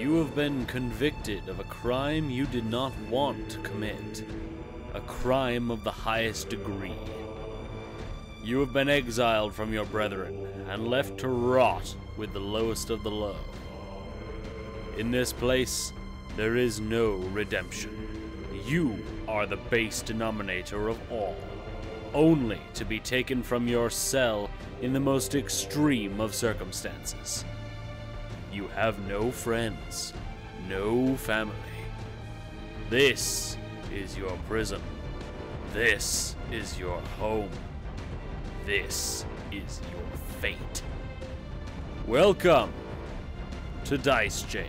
You have been convicted of a crime you did not want to commit. A crime of the highest degree. You have been exiled from your brethren and left to rot with the lowest of the low. In this place, there is no redemption. You are the base denominator of all, only to be taken from your cell in the most extreme of circumstances. You have no friends, no family. This is your prison. This is your home. This is your fate. Welcome to Dice Jail.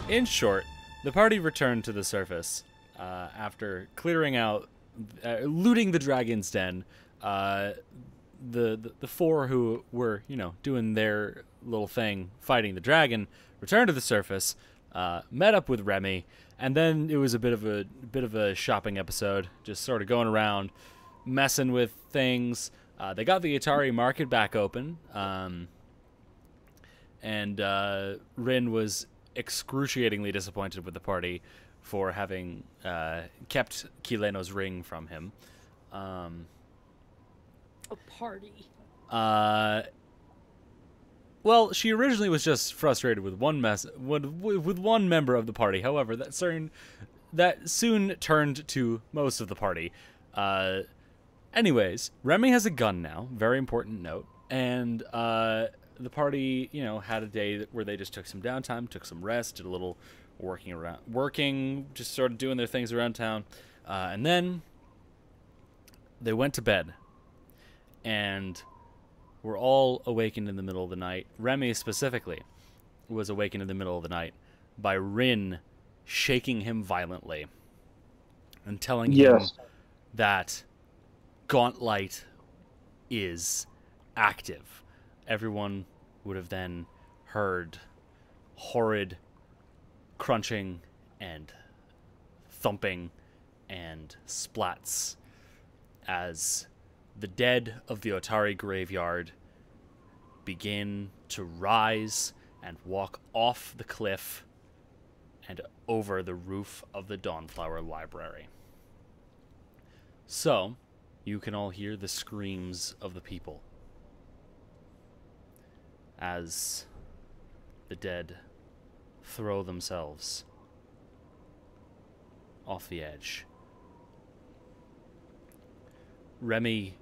In short, the party returned to the surface after clearing out, looting the dragon's den. The four who were, doing their little thing, fighting the dragon, returned to the surface, met up with Remy, and then it was a bit of a shopping episode, just sort of going around, messing with things. They got the Atari market back open, and Wrin was excruciatingly disappointed with the party for having kept Kileno's ring from him. A party. Well, she originally was just frustrated with with one member of the party. However, that soon turned to most of the party. Anyways, Remy has a gun now. Very important note. And the party, had a day where they just took some downtime, took some rest, did a little working, just sort of doing their things around town. And then they went to bed. And were all awakened in the middle of the night. Remy specifically was awakened in the middle of the night by Wrin shaking him violently and telling him that Gauntlight is active. Everyone would have then heard horrid crunching and thumping and splats as the dead of the Otari graveyard begin to rise and walk off the cliff and over the roof of the Dawnflower Library. So, you can all hear the screams of the people as the dead throw themselves off the edge. Remy,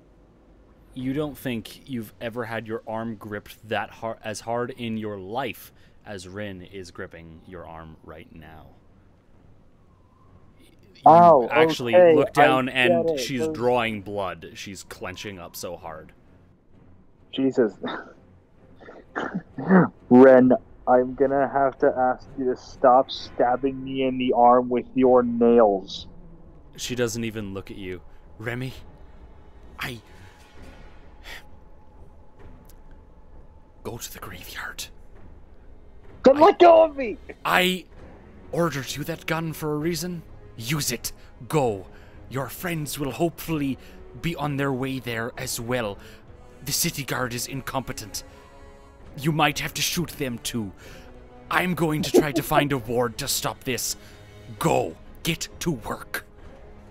you don't think you've ever had your arm gripped that as hard in your life as Wrin is gripping your arm right now. You actually look down and she's drawing blood. She's clenching up so hard. Jesus. Wrin, I'm gonna have to ask you to stop stabbing me in the arm with your nails. She doesn't even look at you. Remy, go to the graveyard. Then let go of me! I ordered you that gun for a reason. Use it. Go. Your friends will hopefully be on their way there as well. The city guard is incompetent. You might have to shoot them too. I'm going to try to find a ward to stop this. Go. Get to work.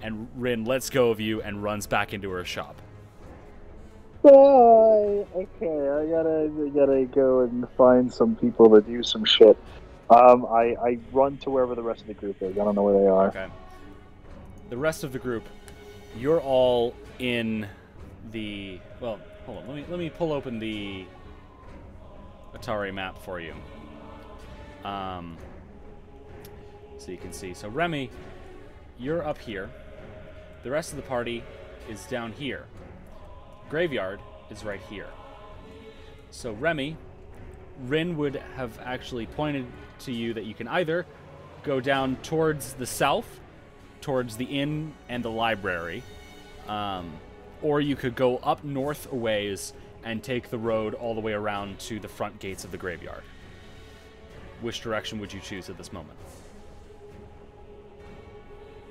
And Wrin lets go of you and runs back into her shop. Bye. Okay, I gotta go and find some people to do some shit. I run to wherever the rest of the group is. I don't know where they are. Okay. The rest of the group, you're all in the... Well, hold on. Let me pull open the Atari map for you. So you can see. So Remy, you're up here. The rest of the party is down here. Graveyard is right here. So Remy, Wrin would have actually pointed to you that you can either go down towards the south, towards the inn and the library, or you could go up north a ways and take the road all the way around to the front gates of the graveyard. Which direction would you choose at this moment?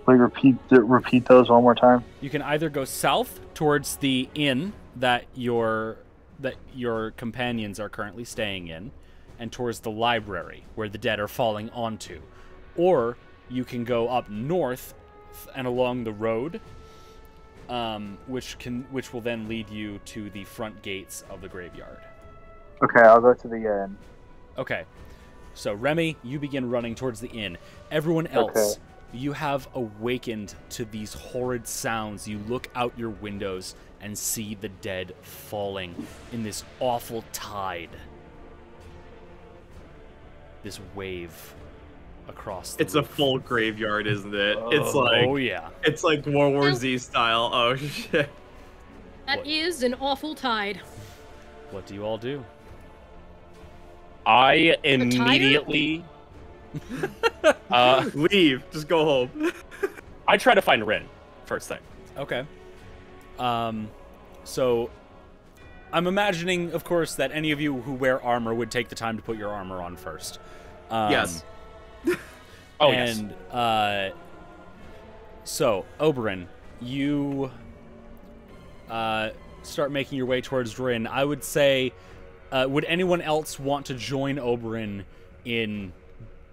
Like repeat those one more time. You can either go south towards the inn that your companions are currently staying in, and towards the library where the dead are falling onto, or you can go up north and along the road, which will then lead you to the front gates of the graveyard. Okay, I'll go to the inn. Okay, so Remy, you begin running towards the inn. Everyone else, you have awakened to these horrid sounds. You look out your windows and see the dead falling in this awful tide. This wave across the It's roof. a full graveyard, isn't it? Oh yeah. It's like World War Z style. Oh shit. That is an awful tide. What do you all do? I immediately Leave. Just go home. I try to find Wrin first thing. Okay. So I'm imagining, of course, that any of you who wear armor would take the time to put your armor on first. Yes. Oh, yes. And so Oberyn, you start making your way towards Wrin. I would say, would anyone else want to join Oberyn in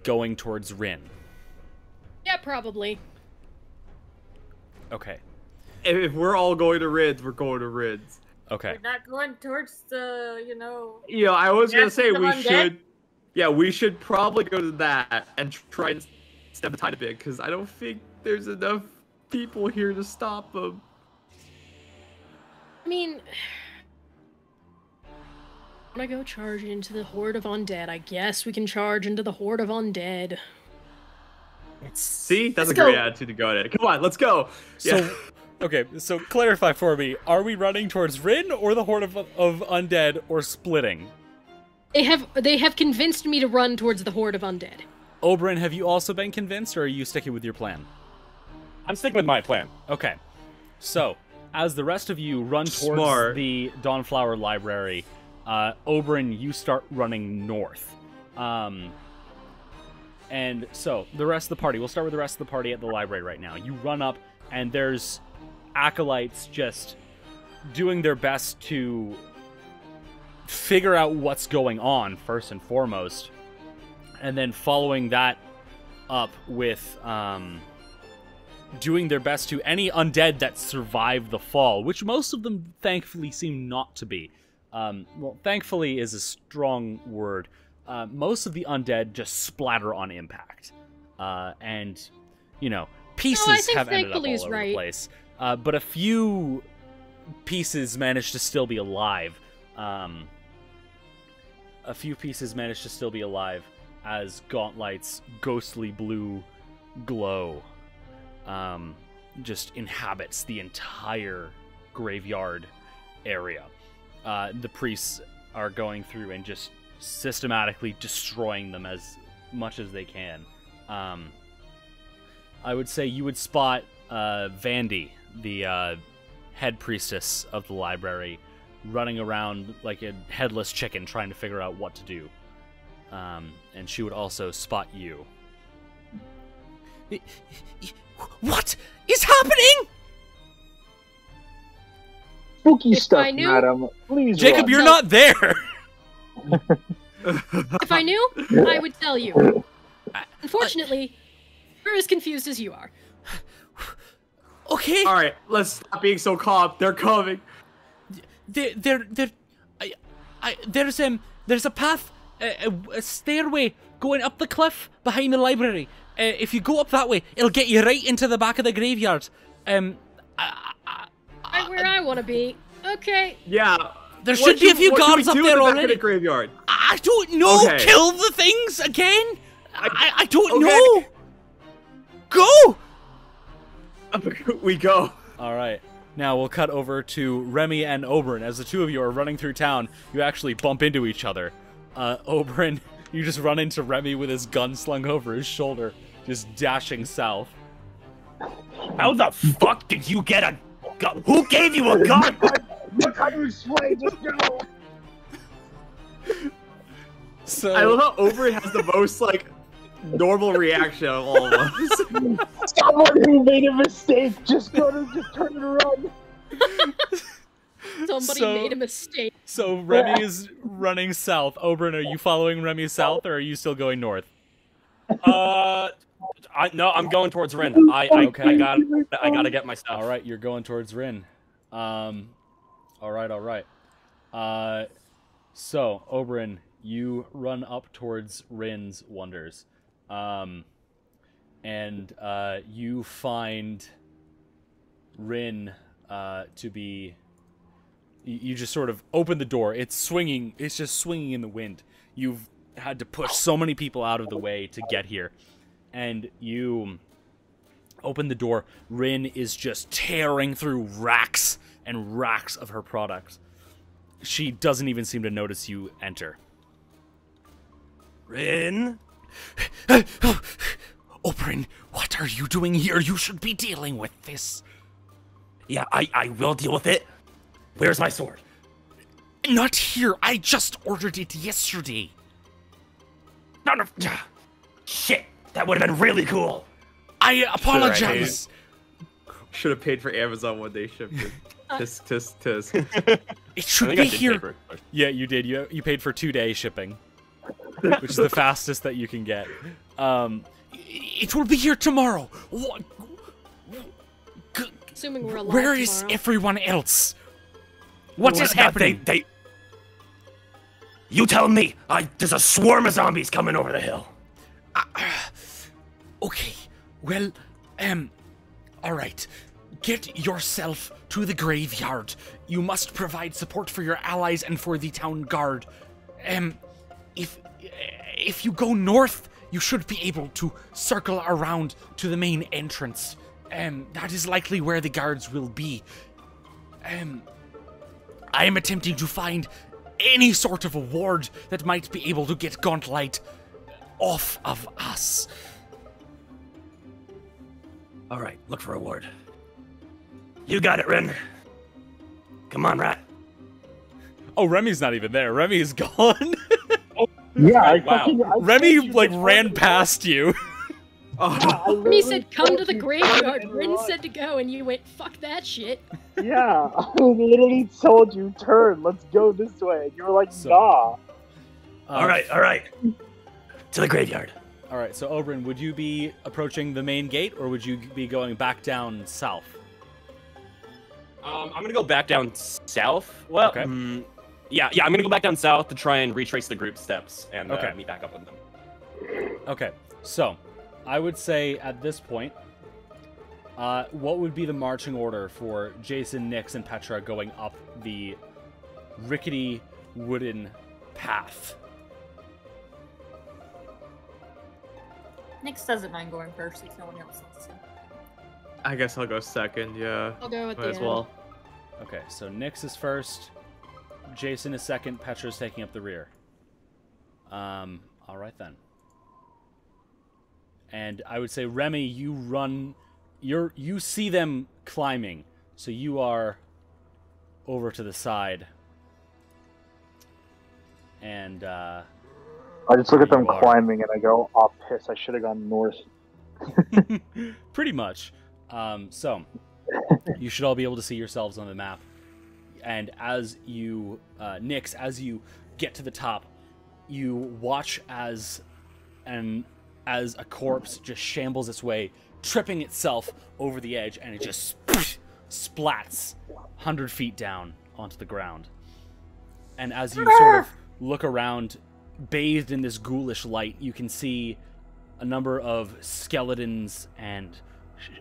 going towards Wrin? Yeah, probably. Okay. If we're all going to Rids, we're going to Rids. Okay. We're not going towards the, I was gonna Yes, say the we undead? should. Yeah, we should probably go to that and try and stem the tide a bit, because I don't think there's enough people here to stop them. I mean, when I go charge into the horde of undead, I guess we can charge into the horde of undead. See, that's Let's a great go. attitude to go at it. Come on, let's go. So, okay, so clarify for me. Are we running towards Wrin or the horde of undead, or splitting? They have convinced me to run towards the horde of undead. Oberyn, have you also been convinced, or are you sticking with your plan? I'm sticking with my plan. Okay. So, as the rest of you run towards Smart. the Dawnflower Library, Oberyn, you start running north. And so, the rest of the party, we'll start with the rest of the party at the library right now. You run up, and there's acolytes just doing their best to figure out what's going on, first and foremost. And then following that up with doing their best to any undead that survived the fall, which most of them thankfully seem not to be. Well, thankfully is a strong word. Most of the undead just splatter on impact. And, pieces think have ended up all thankfully is over the right. place. But a few pieces managed to still be alive. A few pieces managed to still be alive as Gauntlight's ghostly blue glow just inhabits the entire graveyard area. The priests are going through and just systematically destroying them as much as they can. I would say you would spot Vandy, the head priestess of the library, running around like a headless chicken trying to figure out what to do. And she would also spot you. What is happening? Spooky If stuff, I knew- madam. Please Jacob, run. you're So- not there! If I knew, I would tell you. Unfortunately, we're as confused as you are. Okay. All right, let's stop being so calm. They're coming. There's a path, a stairway going up the cliff behind the library. If you go up that way, it'll get you right into the back of the graveyard. Right where I want to be. Okay. Yeah. There should be a few guards up there already. The graveyard. I don't know. Okay. Kill the things again. I don't Okay. know. Go. We go. All right. Now we'll cut over to Remy and Oberyn. As the two of you are running through town, you actually bump into each other. Oberyn, you just run into Remy with his gun slung over his shoulder, just dashing south. How the fuck did you get a gun? Who gave you a gun? Look how you explain. Just go. So I love how Oberyn has the most like normal reaction of all of us. Someone who made a mistake. Just turn and run. Somebody So- made a mistake. So Remy is running south. Oberyn, are you following Remy south, or are you still going north? No, I'm going towards Wrin. Okay. I gotta get my stuff. All right, you're going towards Wrin. All right. So Oberyn, you run up towards Wrin's wonders, and you find Wrin to be. You just sort of open the door. It's swinging. It's just swinging in the wind. You've had to push so many people out of the way to get here, and you open the door. Wrin is just tearing through racks and racks of her products. She doesn't even seem to notice you enter. Wrin? Oberyn, what are you doing here? You should be dealing with this. Yeah, I will deal with it. Where's my sword? Not here. I just ordered it yesterday. No. Shit, that would have been really cool. I apologize. Should have paid for Amazon when they shipped it. Tisk. It should be here. Yeah, you did. You paid for 2-day shipping, which is the fastest that you can get. It will be here tomorrow. What? Assuming we're alive Where is tomorrow. everyone else? What is happening? You tell me. There's a swarm of zombies coming over the hill. Okay. Well, all right. Get yourself to the graveyard. You must provide support for your allies and for the town guard. If you go north, you should be able to circle around to the main entrance. That is likely where the guards will be. I am attempting to find any sort of a ward that might be able to get Gauntlight off of us. All right, look for a ward. You got it, Wrin. Come on, rat. Oh, Remy's not even there. Remy is gone. Yeah, Remy, like, ran past you. Remy said, come to the graveyard. Wrin said to go, and you went, fuck that shit. Yeah, I literally told you, turn, let's go this way. And you were like, nah. All right. To the graveyard. All right, so Oberyn, would you be approaching the main gate, or would you be going back down south? I'm gonna go back down south. Well, Okay. yeah, I'm gonna go back down south to try and retrace the group steps and Okay. meet back up with them. Okay, so I would say at this point, what would be the marching order for Jason, Nyx, and Petra going up the rickety wooden path? Nyx doesn't mind going first if no one else wants to. I guess I'll go second. Yeah. I'll go with Might the as end. well. Okay, so Nyx is first, Jason is second, Petra's taking up the rear. All right then. And I would say, Remy, you run. You see them climbing, so you are over to the side. And I just look at them You are. climbing and I go, oh, piss, I should have gone north. pretty much. So you should all be able to see yourselves on the map. And as you, Nyx, as you get to the top, you watch as a corpse just shambles its way, tripping itself over the edge, and it just splats 100 feet down onto the ground. And as you sort of look around, bathed in this ghoulish light, you can see a number of skeletons and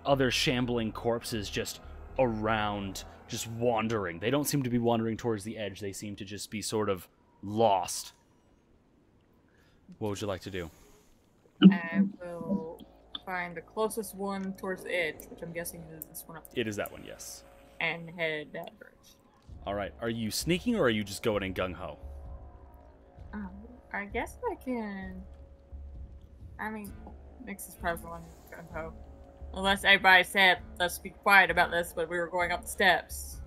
other shambling corpses just around, just wandering. They don't seem to be wandering towards the edge. They seem to just be sort of lost. What would you like to do? I will find the closest one towards the edge, which I'm guessing is this one up there. It is that one, yes. And head that direction. All right. Are you sneaking or are you just going in gung-ho? I guess I can... I mean, Nix is probably the one gung-ho. Unless everybody said, let's be quiet about this, but we were going up the steps.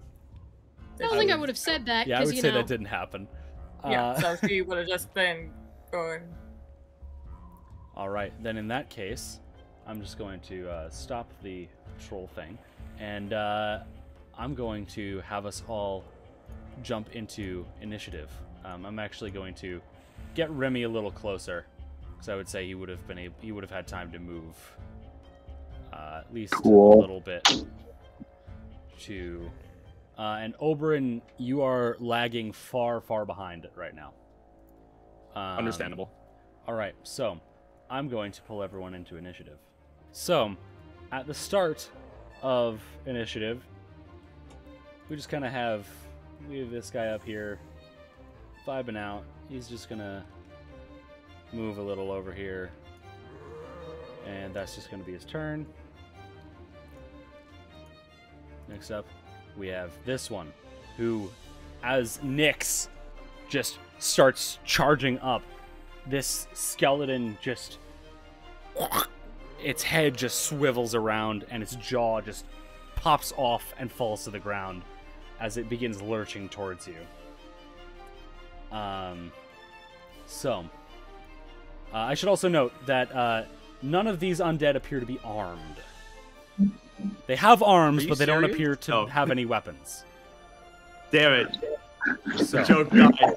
I don't think I would have said that. Yeah, I would you say know. that didn't happen. Yeah, so she would have just been going... All right, then in that case, I'm just going to stop the troll thing, and I'm going to have us all jump into initiative. I'm actually going to get Remy a little closer, because I would say he would have had time to move at least a little bit. And Oberyn, you are lagging far, far behind right now. Understandable. All right, so I'm going to pull everyone into initiative. So, at the start of initiative, we just kind of have this guy up here vibing out. He's just gonna move a little over here, and that's just gonna be his turn. Next up, we have this one, who, as Nyx just starts charging up, this skeleton just... its head just swivels around, and its jaw just pops off and falls to the ground as it begins lurching towards you. I should also note that none of these undead appear to be armed. They have arms, but they don't appear to have any weapons. Damn it. So, Joke guy.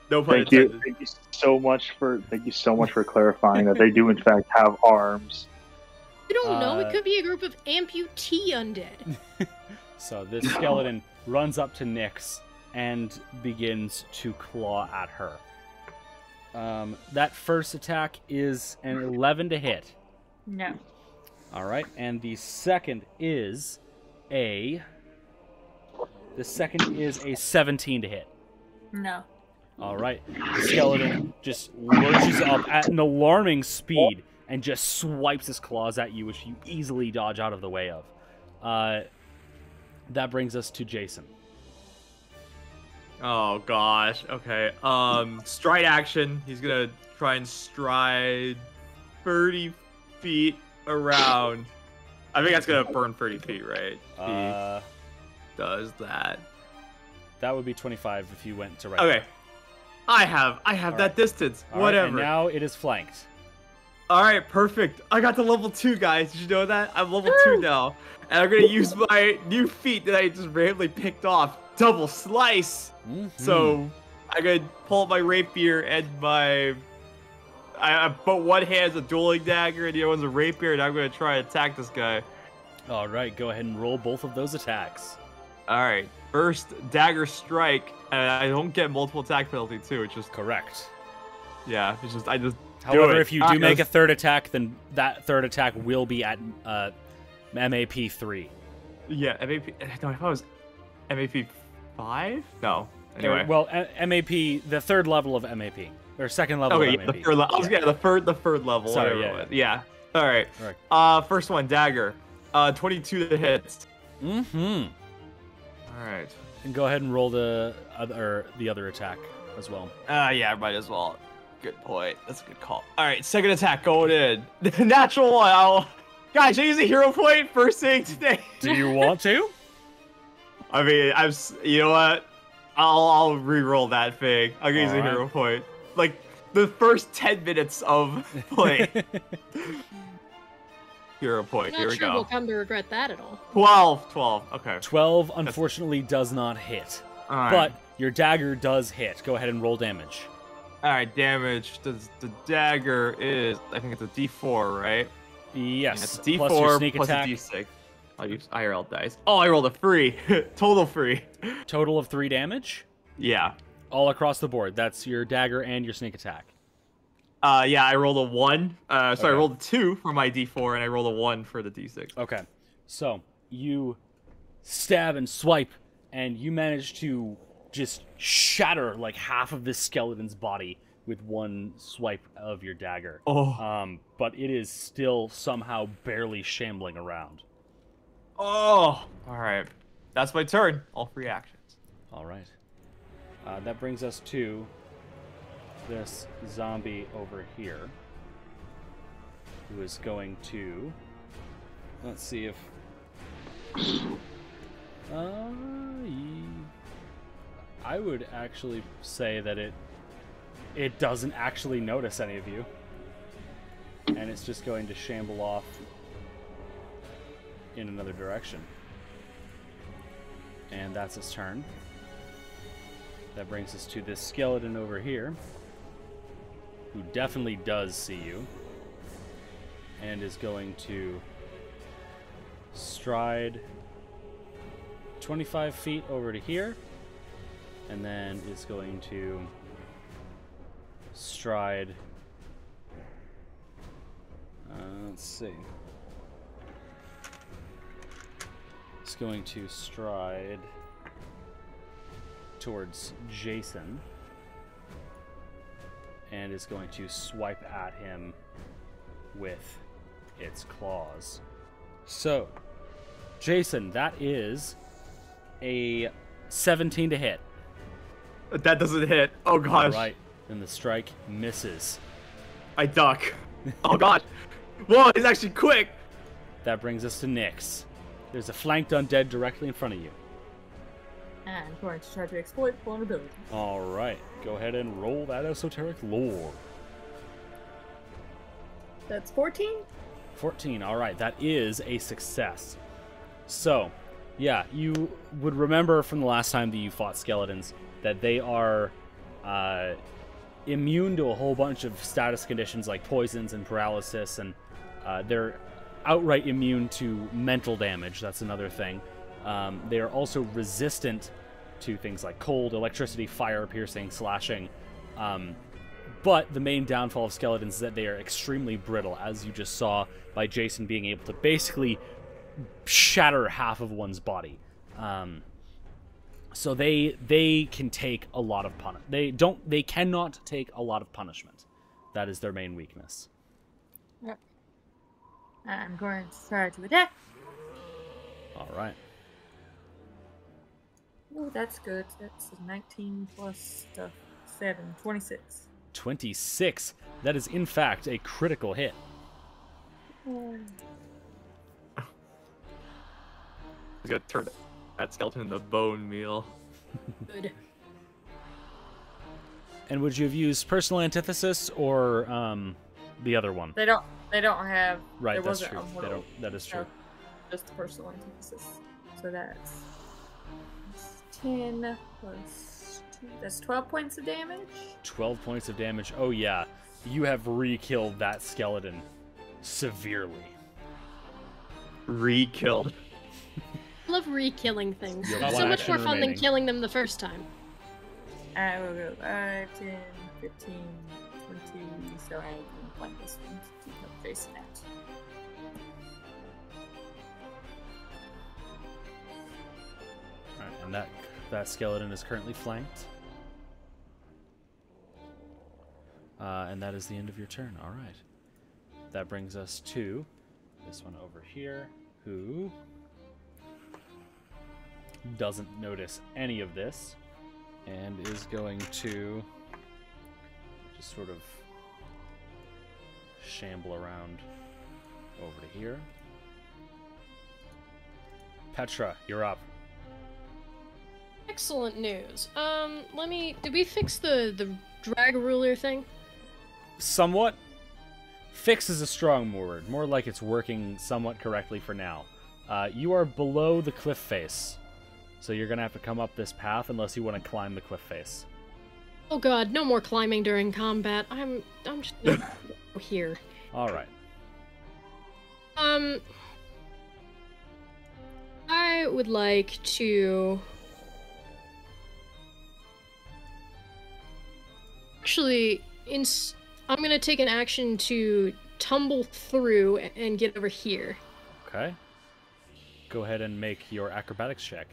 No pun Thank you. intended. Thank you so much for clarifying that they do in fact have arms. You don't know. It could be a group of amputee undead. so this skeleton runs up to Nyx and begins to claw at her. That first attack is an 11 to hit. No. All right, and the second is a 17 to hit. No. All right, the skeleton just lurches up at an alarming speed and just swipes his claws at you, which you easily dodge out of the way of. That brings us to Jason. Oh gosh. Okay. Stride action. He's gonna try and stride 30 feet around. I think that's gonna burn 30 feet, right? He does that. That would be 25 if you went to right. Okay. I have that distance. All right, Whatever. and now it is flanked. All right, perfect. I got to level 2, guys. Did you know that? I'm level 2 now. And I'm going to use my new feat that I just randomly picked off. Double slice. Mm-hmm. So I'm going to pull up my rapier and my... I put one hand as a dueling dagger and the other one's a rapier, and I'm going to try and attack this guy. All right, go ahead and roll both of those attacks. All right. First, dagger strike. And I don't get multiple attack penalty, too. It's just... Correct. Yeah, it's just... I just... However, if you do make a third attack, then that third attack will be at MAP 3. Yeah, MAP... No, I thought it was MAP 5? No. Anyway. Well, MAP, the third level of MAP. Or second level of MAP. The third level. Yeah, the third level. Sorry, whatever it was. Yeah. All right. All right. First one, dagger. 22 to hit. Mm-hmm. All right. And go ahead and roll the other attack as well. Yeah, might as well. Good point. That's a good call. All right, second attack going in. Natural one. Guys, should I use a hero point first thing today? Do you want to? I mean, you know what? I'll re-roll that thing. I'll use a hero point. Like the first 10 minutes of play. Hero point. Here we We'll come to regret that at all. 12. Okay. 12 unfortunately does not hit. Alright. But your dagger does hit. Go ahead and roll damage. Alright, damage. The dagger is, I think it's a D4, right? Yes. Yeah, it's a D4 plus your sneak plus attack. a D6. I'll use IRL dice. Oh, I rolled a 3. Total 3. Total of 3 damage? Yeah. All across the board. That's your dagger and your sneak attack. Yeah, I rolled a 1. So Okay. I rolled a 2 for my D4, and I rolled a 1 for the D6. Okay. So, you stab and swipe, and you manage to just shatter like half of this skeleton's body with one swipe of your dagger. Oh. But it is still somehow barely shambling around. Oh. Alright. That's my turn. All free actions. All right. That brings us to this zombie over here, who is going to... Let's see if... I would actually say that it doesn't actually notice any of you. And it's just going to shamble off in another direction. And that's its turn. That brings us to this skeleton over here, who definitely does see you, and is going to stride 25 feet over to here, and then is going to stride, let's see, it's going to stride towards Jason, and is going to swipe at him with its claws. So, Jason, that is a 17 to hit. That doesn't hit. Oh gosh. All right, then the strike misses. I duck. Oh god. Whoa, he's actually quick. That brings us to Nyx. There's a flanked undead directly in front of you. And I'm going to try to exploit vulnerability. All right, go ahead and roll that esoteric lore. That's 14? 14, all right, that is a success. So, yeah, you would remember from the last time that you fought skeletons that they are immune to a whole bunch of status conditions like poisons and paralysis, and they're outright immune to mental damage. That's another thing. They are also resistant to things like cold, electricity, fire, piercing, slashing. But the main downfall of skeletons is that they are extremely brittle, as you just saw by Jason being able to basically shatter half of one's body. So they can take a lot of They cannot take a lot of punishment. That is their main weakness. Yep. I'm going to try to attack. All right. Oh, that's good. That's 19 plus 7, 26. 26. That is, in fact, a critical hit. He's gonna turn that skeleton into bone meal. Good. And would you have used personal antithesis or the other one? They don't have. Right, there that's wasn't true. a mortal, That is true. no, just the personal antithesis. So that's 10 plus 2. That's 12 points of damage. 12 points of damage. Oh yeah, you have re-killed that skeleton severely. Re-killed. I love re-killing things. You have It's one so much action more fun remaining. than killing them the first time. I will go 5, 10, 15, 20. So I can plan this one to keep up facing that. Alright, and that skeleton is currently flanked. And that is the end of your turn. All right. That brings us to this one over here, who doesn't notice any of this and is going to just sort of shamble around over to here. Petra, you're up. Excellent news. Did we fix the drag ruler thing? Somewhat. Fix is a strong word. More like it's working somewhat correctly for now. You are below the cliff face. So you're gonna have to come up this path unless you want to climb the cliff face. Oh god, no more climbing during combat. I'm just gonna go here. All right. I would like to... Actually, I'm gonna take an action to tumble through and get over here. Okay. Go ahead and make your acrobatics check.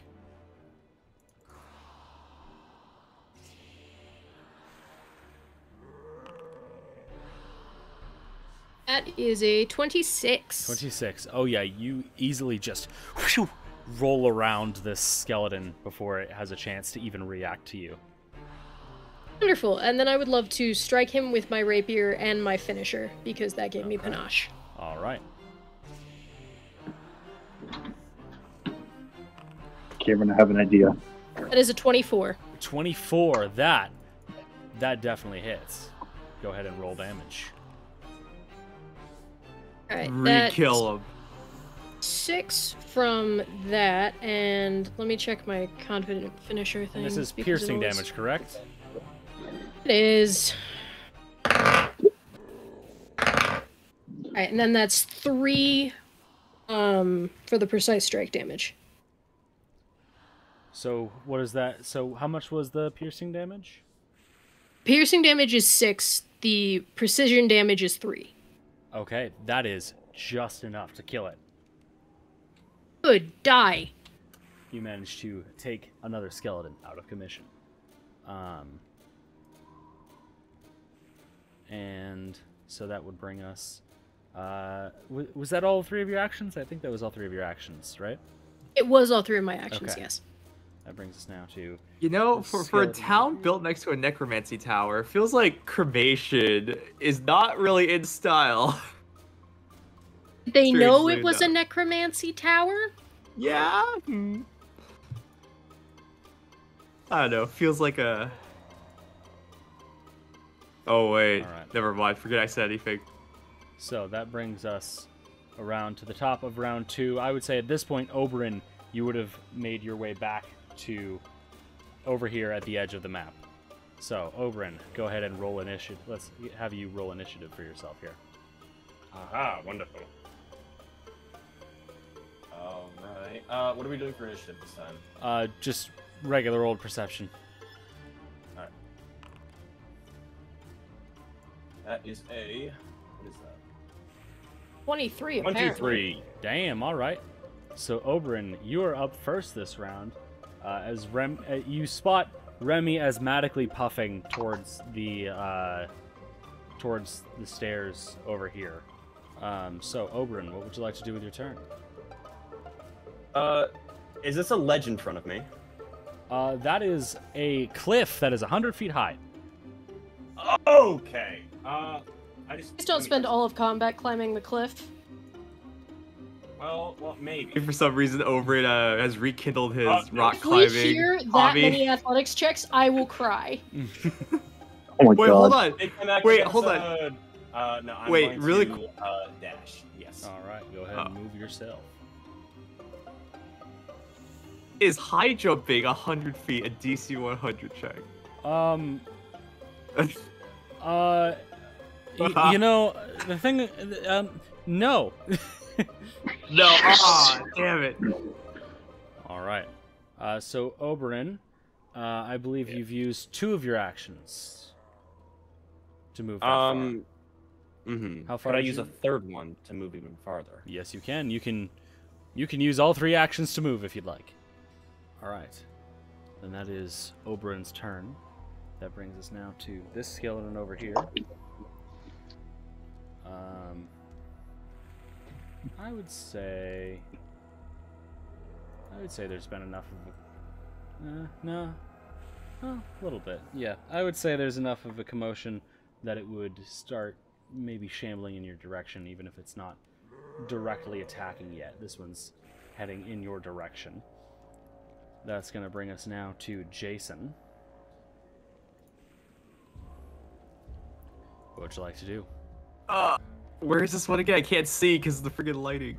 That is a 26. 26. Oh yeah, you easily just whew, roll around this skeleton before it has a chance to even react to you. Wonderful. And then I would love to strike him with my rapier and my finisher, because that gave me panache. All right. Cameron, I have an idea. That is a 24. 24. That definitely hits. Go ahead and roll damage. Alright, Re-kill him. 6 from that, and let me check my confident finisher thing. And this is piercing damage, correct? It is. Alright, and then that's 3 for the precise strike damage. So what is that? So how much was the piercing damage? Piercing damage is 6, the precision damage is 3. Okay, that is just enough to kill it. Good, die. You managed to take another skeleton out of commission. And so that would bring us... was that all 3 of your actions? I think that was all 3 of your actions, right? It was all 3 of my actions, Okay. yes. That brings us now to... You know, the for a skeleton. town built next to a necromancy tower, it feels like cremation is not really in style. Did they know Strangely it was a enough. necromancy tower? Yeah. I don't know. Feels like a. Oh wait. All right. Never mind. Forget I said anything. So that brings us around to the top of round 2. I would say at this point, Oberyn, you would have made your way back to over here at the edge of the map. So, Oberyn, go ahead and roll initiative. Let's have you roll initiative for yourself here. Aha, wonderful. Alright. What are we doing for initiative this time? Just regular old perception. Alright. That is a... What is that? 23, apparently. 23. Damn, alright. So, Oberyn, you are up first this round. As you spot Remy asthmatically puffing towards the stairs over here. So, Oberyn, what would you like to do with your turn? Is this a ledge in front of me? That is a cliff that is 100 feet high. Okay. I just... Please don't spend all of combat climbing the cliff. Well, maybe. For some reason, Overit has rekindled his rock If we climbing hear that hobby. many athletics checks, I will cry. Oh my Wait, god. hold on. They come out Wait, with hold on. episode- no, I'm Wait, going really to, dash. Yes. Alright, go ahead and move yourself. Is high jumping 100 feet a DC 100 check? You know, the thing, no. No. Ah, damn it. All right. So Oberyn, I believe you've used 2 of your actions to move that far. Mm-hmm. How far Could I did use you- a third one to move even farther? Yes, you can. You can use all 3 actions to move if you'd like. All right. Then that is Oberyn's turn. That brings us now to this skeleton over here. I would say there's been enough of no. Oh, a little bit. Yeah, I would say there's enough of a commotion that it would start maybe shambling in your direction, even if it's not directly attacking yet. This one's heading in your direction. That's going to bring us now to Jason. What would you like to do? Where is this one again? I can't see because of the friggin' lighting.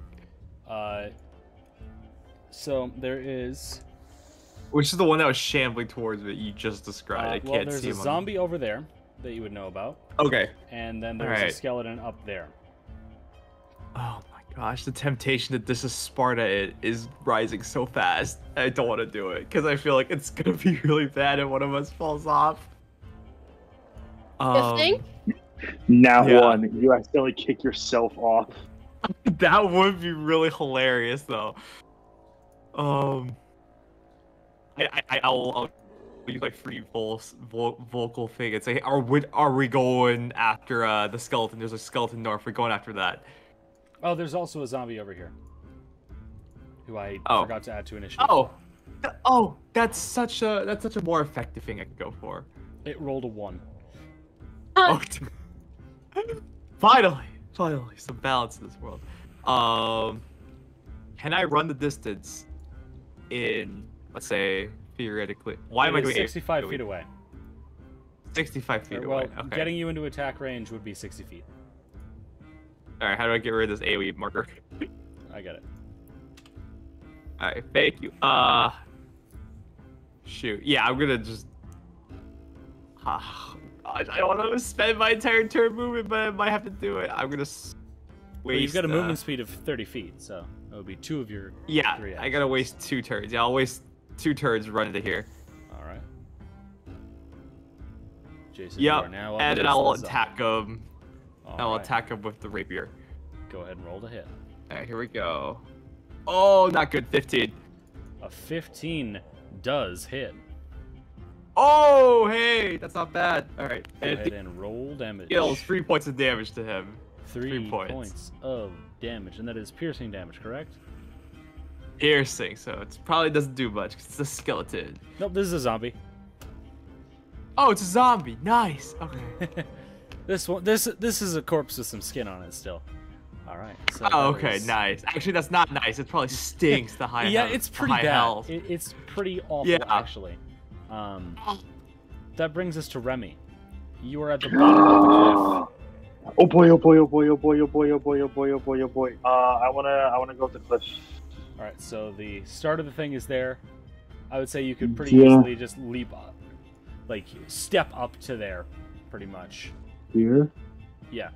So there is Which is the one that was shambling towards me you just described. I well, can't there's see a him. zombie over there that you would know about, Okay. and then there's a Alright. skeleton up there. Oh my gosh, the temptation that this is Sparta is rising so fast. I don't want to do it because I feel like it's gonna be really bad if one of us falls off. You think? Now Yeah. one, you accidentally kick yourself off. That would be really hilarious though. I'll use like free vocal thing and say, are we going after the skeleton? There's a skeleton north. We're going after that. Oh, there's also a zombie over here, who I Oh. forgot to add to initiative. Oh, that's such a more effective thing I could go for. It rolled a 1. Oh, finally, some balance in this world. Can I run the distance in, let's say, theoretically? Why am I doing 65 feet away? 65 feet Well, away. Okay. getting you into attack range would be 60 feet. All right. How do I get rid of this AoE marker? I get it. All right. Thank you. Shoot. Yeah, I'm gonna just. I don't want to spend my entire turn moving, but I might have to do it. I'm gonna waste. Well, you've got a movement speed of 30 feet, so it would be 2 of your 3 Yeah, actions. I gotta waste 2 turns. Yeah, I'll waste 2 turns running to here. All right. Jason, you are Yep, now up and then against I'll the zombie. attack him. I'll Alright, attack him with the rapier. Go ahead and roll to hit. All right, here we go. Oh, not good. 15. A 15 does hit. Oh, hey, that's not bad. All right, Go and ahead and roll damage. deals 3 points of damage to him. 3 points. points of damage, and that is piercing damage, correct? Piercing, so it probably doesn't do much because it's a skeleton. Nope, this is a zombie. Oh, it's a zombie. Nice. Okay. This is a corpse with some skin on it still. All right. So Oh, that okay, is- nice. Actually, that's not nice. It probably stinks. The high. Yeah, health, it's the pretty high bad. health. It's pretty awful, Yeah. actually. That brings us to Remy. You are at the bottom of the cliff. Oh boy, oh boy, oh boy, oh boy, oh boy, oh boy, oh boy, oh boy, oh boy. I wanna go up the cliff. All right. So the start of the thing is there. I would say you could pretty Yeah. easily just leap up, like step up to there, pretty much. Here. Yeah.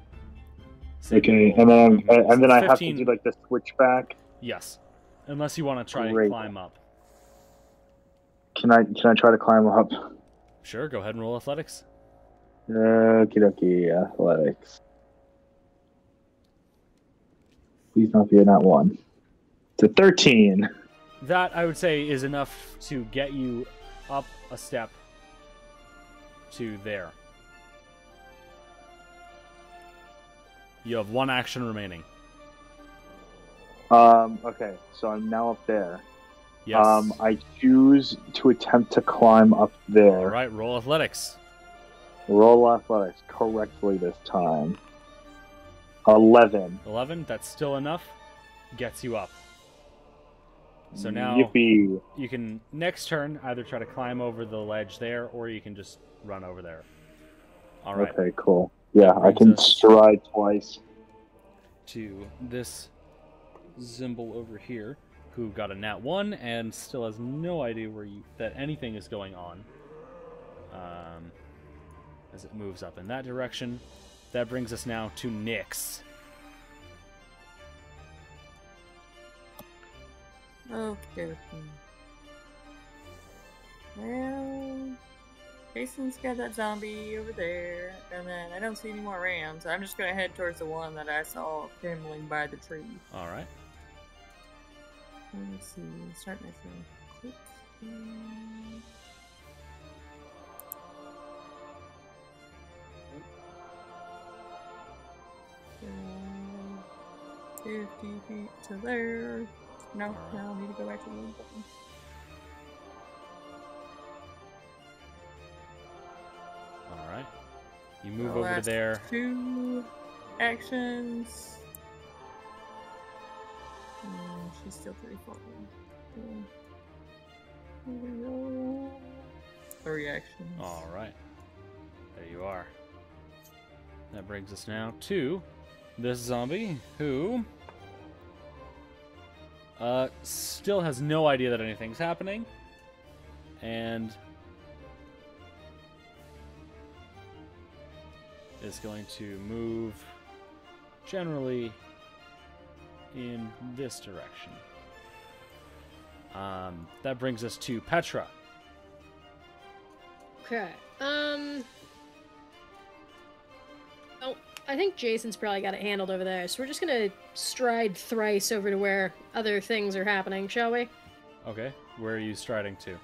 Okay, roll. and then I have to 15. do like the switchback. Yes. Unless you want to try and Great. climb up. Can I try to climb up? Sure. Go ahead and roll athletics. Okie dokie, athletics. Please not be a nat 1. It's a 13. That, I would say, is enough to get you up a step to there. You have 1 action remaining. Okay, so I'm now up there. Yes. I choose to attempt to climb up there. All right, roll athletics. Roll athletics correctly this time. 11. 11, that's still enough. Gets you up. So now Yippee. you can, next turn, either try to climb over the ledge there, or you can just run over there. All right. Okay, cool. Yeah, I brings can us- stride twice. To this Zimble over here, who got a nat 1 and still has no idea that anything is going on. As it moves up in that direction. That brings us now to Nyx. Okay. Well, Jason's got that zombie over there, and then I don't see any more rams. So I'm just gonna head towards the one that I saw trembling by the tree. All right. Let's see. Start mission. Click. Uh, 50 feet to there. No, now I need to go back to the button. All right. You move The over to last there. 2 actions. She's still pretty far. 3 actions. All right. There you are. That brings us now to this zombie who still has no idea that anything's happening. and is going to move generally in this direction. That brings us to Petra. Okay. Oh, I think Jason's probably got it handled over there, so we're just gonna stride thrice over to where other things are happening, shall we? Okay, where are you striding to?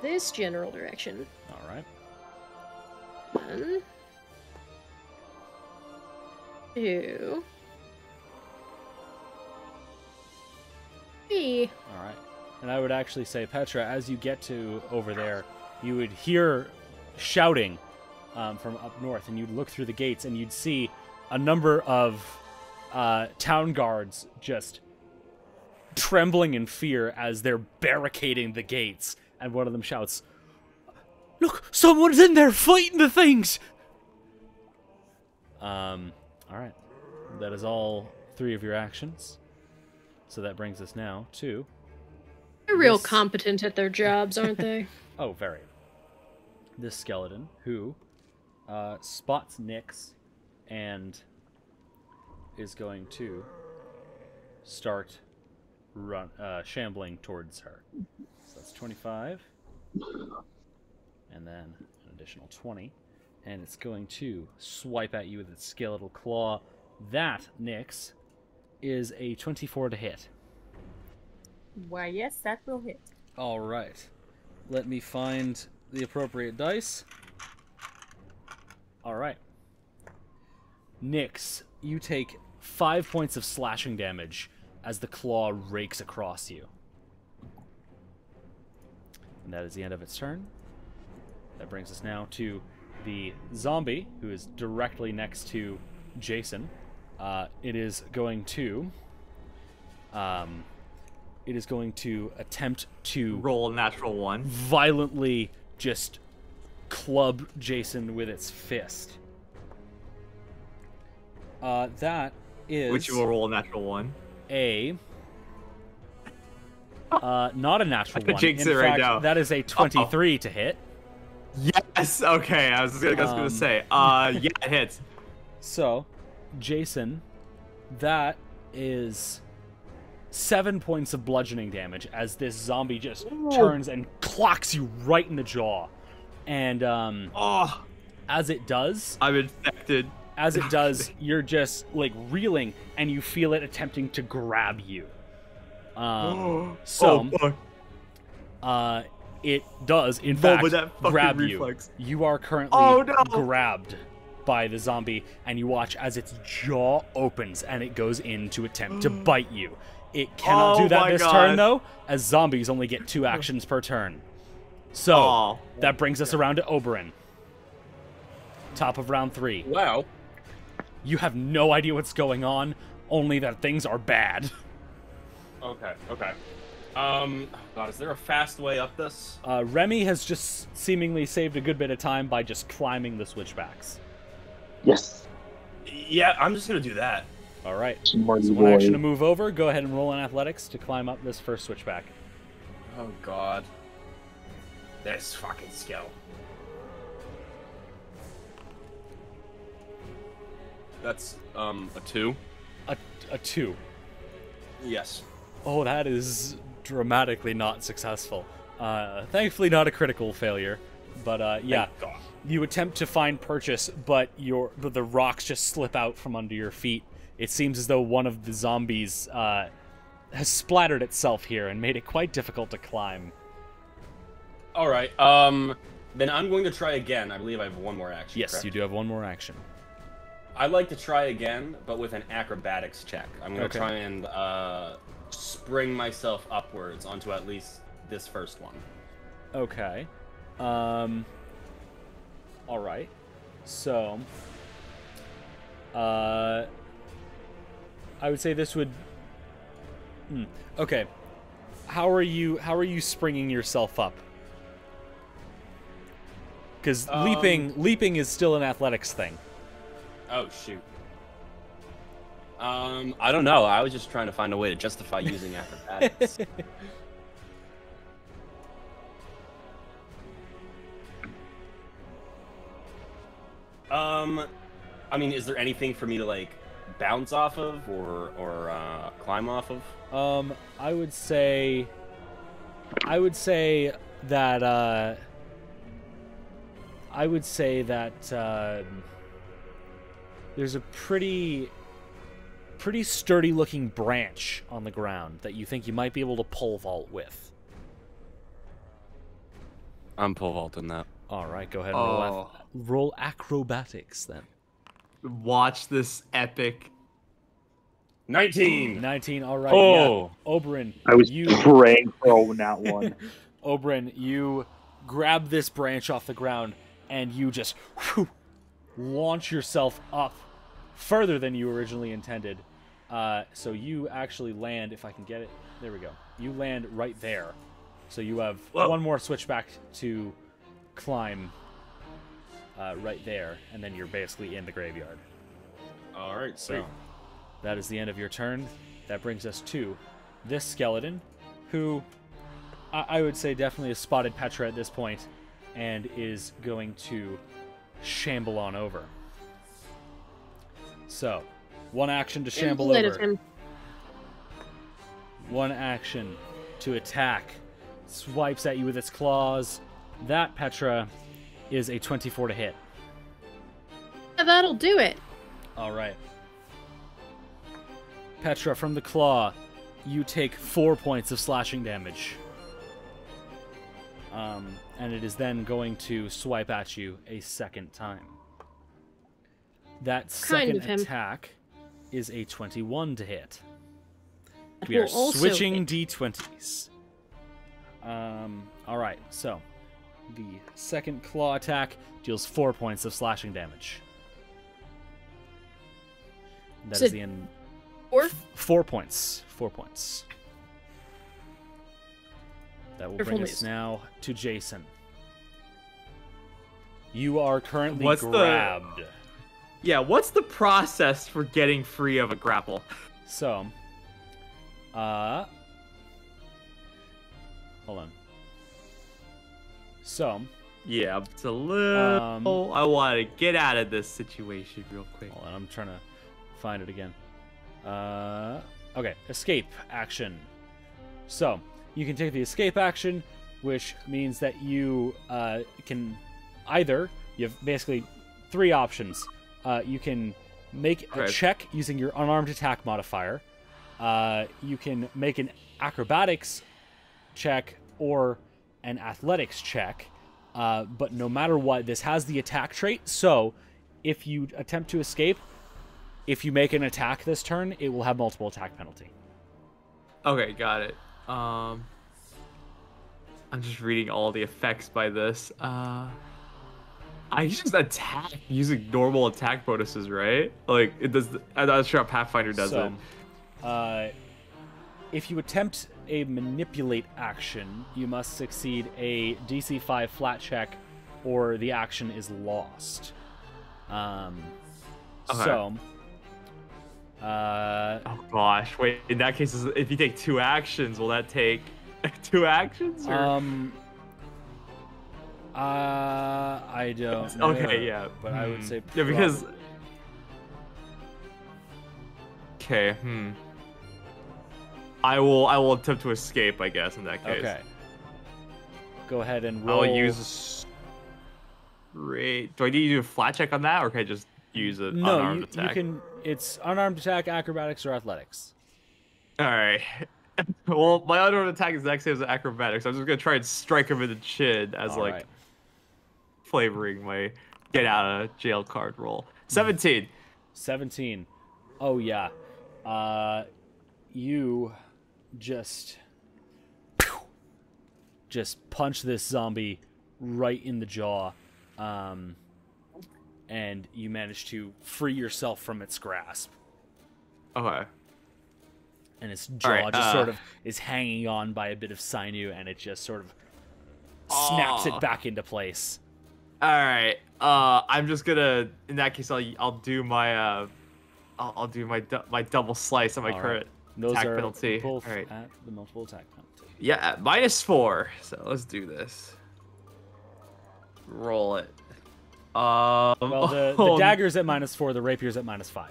This general direction. All right. 1, 2, 3. All right. And I would actually say, Petra, as you get to over there, you would hear shouting from up north, and you'd look through the gates, and you'd see a number of town guards just trembling in fear as they're barricading the gates. And one of them shouts, "Look, someone's in there fighting the things!" All right. That is all 3 of your actions. So that brings us now to... They're real This- competent at their jobs, aren't they? Oh, very. This skeleton, who spots Nyx and is going to start shambling towards her. So that's 25. And then an additional 20. And it's going to swipe at you with its skeletal claw. That, Nyx, is a 24 to hit. Why, yes, that will hit. All right. Let me find the appropriate dice. All right. Nyx, you take 5 points of slashing damage as the claw rakes across you. And that is the end of its turn. That brings us now to the zombie, who is directly next to Jason. It is going to attempt to Roll a natural 1. violently just club Jason with its fist. That is Which you will roll a natural 1. not a natural I could one. jinx In it right fact, now. that is a 23 to hit. Yes. Okay. I was gonna say. Yeah, it hits. So, Jason, that is 7 points of bludgeoning damage as this zombie just turns and clocks you right in the jaw. And Oh, as it does, I'm infected. you're just like reeling, and you feel it attempting to grab you. Oh, fuck. It does, in Oh, fact, but that fucking grab reflex. you. You are currently Oh, no. grabbed by the zombie, and you watch as its jaw opens and it goes in to attempt to bite you. It cannot Oh do that my this God. turn, though, as zombies only get 2 actions per turn. So, Oh. that brings us around to Oberyn. Top of round 3. Wow. You have no idea what's going on, only that things are bad. Okay. Oh God, is there a fast way up this? Remy has just seemingly saved a good bit of time by just climbing the switchbacks. Yes. Yeah, I'm just gonna do that. All right. Smarty So one boy. action to move over. Go ahead and roll in athletics to climb up this first switchback. Oh God. This fucking skill. That's a 2. A 2. Yes. Oh, that is dramatically not successful. Thankfully, not a critical failure. But yeah, Thank God. you attempt to find purchase, but the rocks just slip out from under your feet. It seems as though one of the zombies has splattered itself here and made it quite difficult to climb. All right. Then I'm going to try again. I believe I have one more action. Yes, correct? you do have one more action. I'd like to try again, but with an acrobatics check. I'm going Okay. to try and spring myself upwards onto at least this first one. Okay. All right. So, I would say this would. Okay. How are you springing yourself up? Because leaping is still an athletics thing. Oh, shoot. I don't know. I was just trying to find a way to justify using acrobatics. I mean, is there anything for me to like bounce off of or climb off of? I would say that there's a pretty sturdy looking branch on the ground that you think you might be able to pole vault with. I'm pole vaulting that. All right, go ahead and roll acrobatics then. Watch this epic. 19. 19. All right. Oh. Yeah. Oberyn, I was you praying for that one. Oberyn, you grab this branch off the ground and you just launch yourself up further than you originally intended. So you actually land, if I can get it. There we go. You land right there. So you have one more switchback to climb right there, and then you're basically in the graveyard. All right, So that is the end of your turn. That brings us to this skeleton, who I would say definitely has spotted Petra at this point and is going to shamble on over. So, one action to shamble over. One action to attack. Swipes at you with its claws. That, Petra, is a 24 to hit. Yeah, that'll do it. All right. Petra, from the claw, you take 4 points of slashing damage. And it is then going to swipe at you a second time. That second attack is a 21 to hit. We are switching d20s. All right, so the second claw attack deals 4 points of slashing damage. That is the end. 4 points. 4 points. That will bring us now to Jason. You are currently grabbed. What's the process for getting free of a grapple? So, hold on. So, yeah, it's a little. I want to get out of this situation real quick. Hold on, I'm trying to find it again. Okay, escape action. So, you can take the escape action, which means that you can either, you have basically 3 options. You can make a check using your unarmed attack modifier. You can make an acrobatics check or an athletics check. But no matter what, this has the attack trait. So if you attempt to escape, if you make an attack this turn, it will have multiple attack penalty. Okay, got it. I'm just reading all the effects by this. I just attack using normal attack bonuses, right? Like, it does. I'm not sure how Pathfinder does it. If you attempt a manipulate action, you must succeed a DC 5 flat check, or the action is lost. Okay. So. Oh gosh! Wait. In that case, if you take 2 actions, will that take 2 actions? Or? I don't know. Okay, yeah. But I would say yeah, because. Okay. I will attempt to escape, I guess, in that case. Okay. Go ahead and roll. I'll use. Great. Do I need to do a flat check on that, or can I just use an unarmed attack? You can. It's unarmed attack, acrobatics, or athletics. All right. Well, my unarmed attack is the exact same as acrobatics. I'm just gonna try and strike him in the chin as flavoring my get out of jail card roll. 17. 17. Oh yeah. You just punch this zombie right in the jaw, and you manage to free yourself from its grasp. Okay. And its jaw just sort of is hanging on by a bit of sinew, and it just sort of snaps it back into place. All right. I'm just gonna. In that case, I'll do my I'll do my double slice on my current attack penalty. Both all right. at the multiple attack penalty. Yeah, -4. So let's do this. Roll it. Well, the dagger's at -4, the rapier's at -5.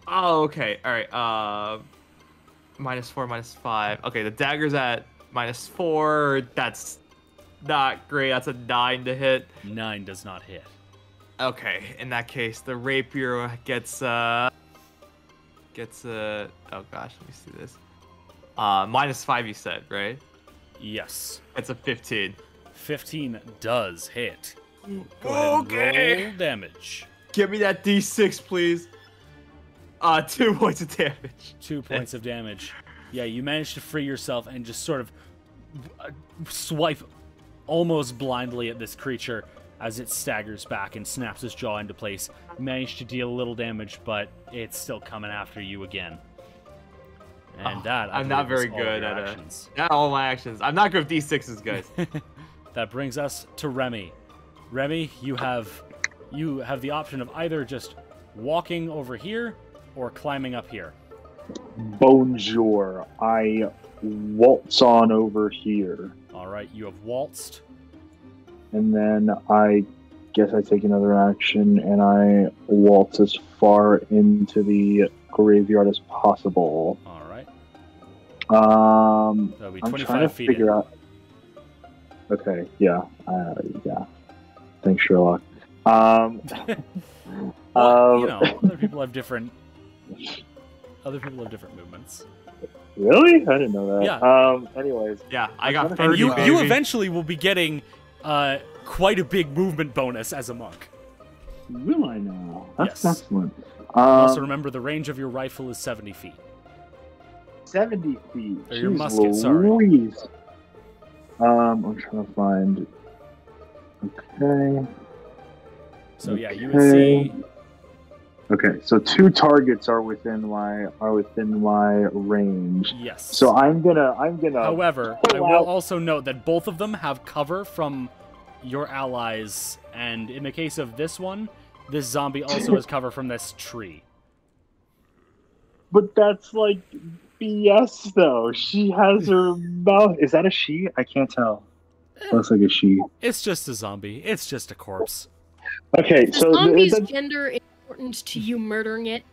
Oh, okay. All right. -4, -5. Okay, the dagger's at -4. That's not great. That's a 9 to hit. 9 does not hit. Okay, in that case, the rapier gets oh gosh, let me see this. -5 you said, right? Yes. It's a 15. 15 does hit. Go ahead and roll damage. Give me that D6, please. 2 points of damage. 2 points of damage. Yeah, you manage to free yourself and just sort of swipe almost blindly at this creature as it staggers back and snaps its jaw into place. You manage to deal a little damage, but it's still coming after you again. And I'm not very good at actions. Not all my actions. I'm not good with D6s, guys. That brings us to Remy. Remy, you have the option of either just walking over here or climbing up here. Bonjour. I waltz on over here. All right, you have waltzed. And then I guess I take another action and I waltz as far into the graveyard as possible. All right. That'll be I'm 25 trying to feet figure in. out. Okay, yeah. Thanks, Sherlock. Well, other people have different movements. Really? I didn't know that. Yeah. Anyways. Yeah, I got And 30. you baby. eventually will be getting quite a big movement bonus as a monk. Will I now? That's Yes. excellent. Also remember, the range of your rifle is 70 feet. 70 feet. Or your Jeez musket, sorry. Louise. I'm trying to find. Okay. So yeah, you would see. Okay, so 2 targets are within my range. Yes. So I'm gonna. However, I pull will out- also note that both of them have cover from your allies, and in the case of this one, this zombie also has cover from this tree. But that's like BS though. She has her mouth. Is that a she? I can't tell. Looks like a she. It's just a zombie. It's just a corpse. Okay, The so zombie's gender is important to you murdering it.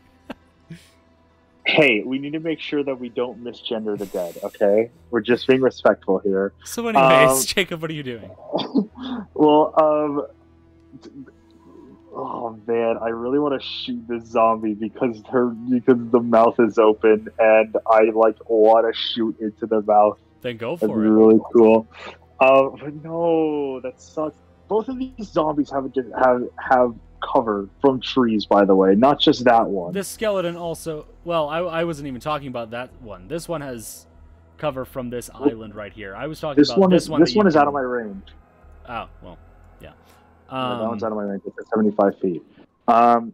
hey, we need to make sure that we don't misgender the dead. Okay, we're just being respectful here. So, anyways, Jacob, what are you doing? Well, oh man, I really want to shoot this zombie because the mouth is open and I want to shoot into the mouth. Then go That'd for be it. really cool. But no, that sucks. Both of these zombies have cover from trees, by the way, not just that one. This skeleton also. Well, I wasn't even talking about that one. This one has cover from this island right here. I was talking about this one. This one is out of my range. Oh well, yeah. That one's out of my range. It's at 75 feet.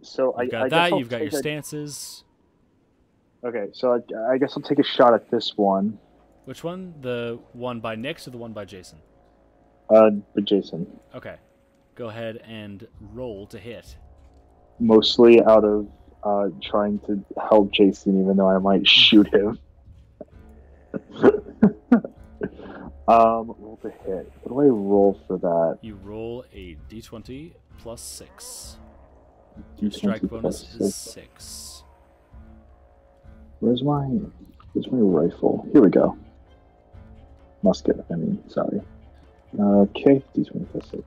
So You've got I that. guess I'll You've got your take stances. Okay, so I guess I'll take a shot at this one. Which one? The one by Nyx or the one by Jason? But Jason. Okay. Go ahead and roll to hit. Mostly out of trying to help Jason, even though I might shoot him. Roll to hit. What do I roll for that? You roll a d20 plus 6. D20 Your strike plus bonus is 6. Where's my rifle? Here we go. Musket, I mean, sorry. Okay, D20 plus 6.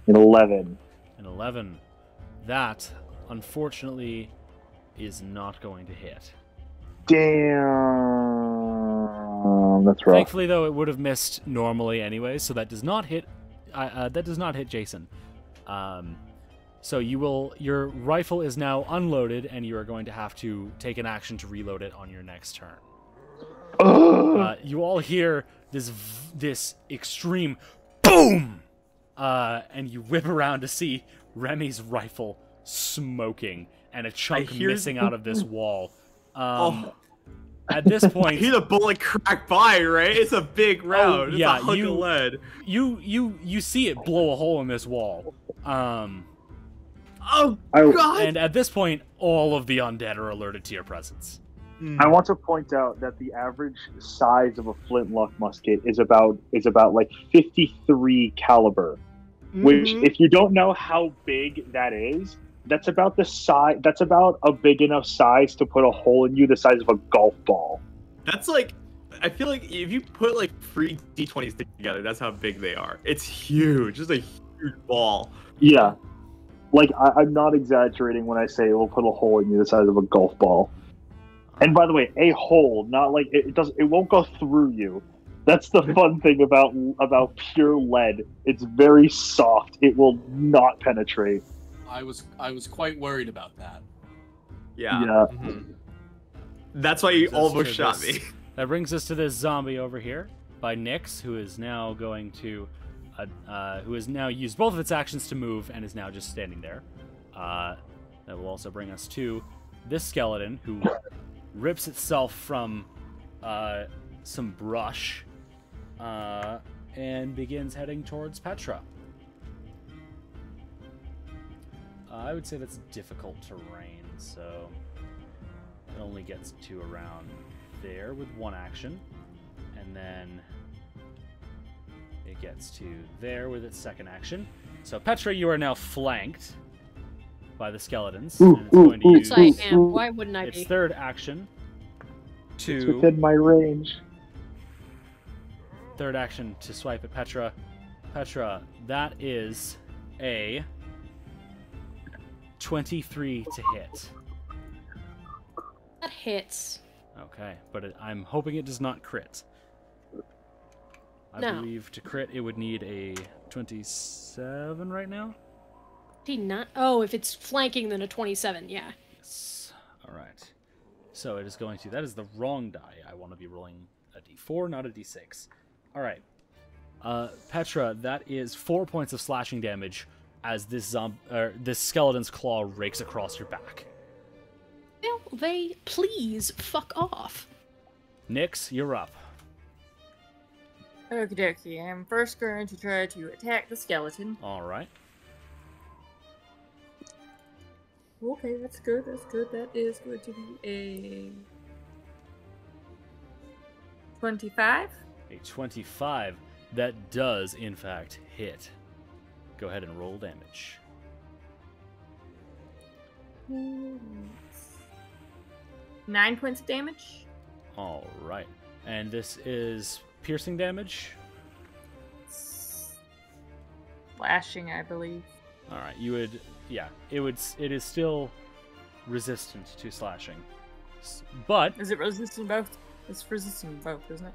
An 11. An 11. That, unfortunately, is not going to hit. Damn, that's rough. Thankfully, though, it would have missed normally anyway, so that does not hit. That does not hit Jason. So your rifle is now unloaded, and you are going to have to take an action to reload it on your next turn. You all hear this extreme boom, and you whip around to see Remy's rifle smoking and a chunk missing out of this wall. At this point, I hear the bullet crack by, right? It's a big round. yeah, it's a hunk of lead. You see it blow a hole in this wall. Oh God! And at this point, all of the undead are alerted to your presence. I want to point out that the average size of a flintlock musket is about like 53 caliber. which, if you don't know how big that is, that's about the size. That's about a big enough size to put a hole in you, the size of a golf ball. That's like, I feel like if you put like 3 d20s together, that's how big they are. It's huge. It's a huge ball. Yeah, like I'm not exaggerating when I say it will put a hole in you the size of a golf ball. And by the way, a hole, not like it does. It won't go through you. That's the fun thing about pure lead. It's very soft. It will not penetrate. I was quite worried about that. Yeah. Yeah. That's why you almost shot me. That brings us to this zombie over here by Nyx, who is now going to, who has now used both of its actions to move and is now just standing there. That will also bring us to this skeleton, who rips itself from some brush and begins heading towards Petra. I would say that's difficult terrain, so it only gets to around there with one action, and then it gets to there with its second action. So Petra, you are now flanked by the skeletons, and it's going to use I am. Why wouldn't I its be? third action It's to within my range. swipe at Petra. Petra, that is a 23 to hit. That hits. Okay, but I'm hoping it does not crit. I No. believe to crit it would need a 27 right now. Not. Oh, if it's flanking, then a 27. Yeah. Yes. All right. So it is going to. That is the wrong die. I want to be rolling a d4, not a d6. All right. Petra, that is 4 points of slashing damage as this skeleton's claw rakes across your back. Will they please fuck off? Nyx, you're up. Okie dokie, I'm first going to try to attack the skeleton. All right. Okay, that's good, That is going to be a 25. A 25. That does, in fact, hit. Go ahead and roll damage. 9 points of damage. All right. And this is piercing damage? Slashing, I believe. All right. You would... Yeah. It is still resistant to slashing. But... Is it resistant to both? It's resistant to both, isn't it?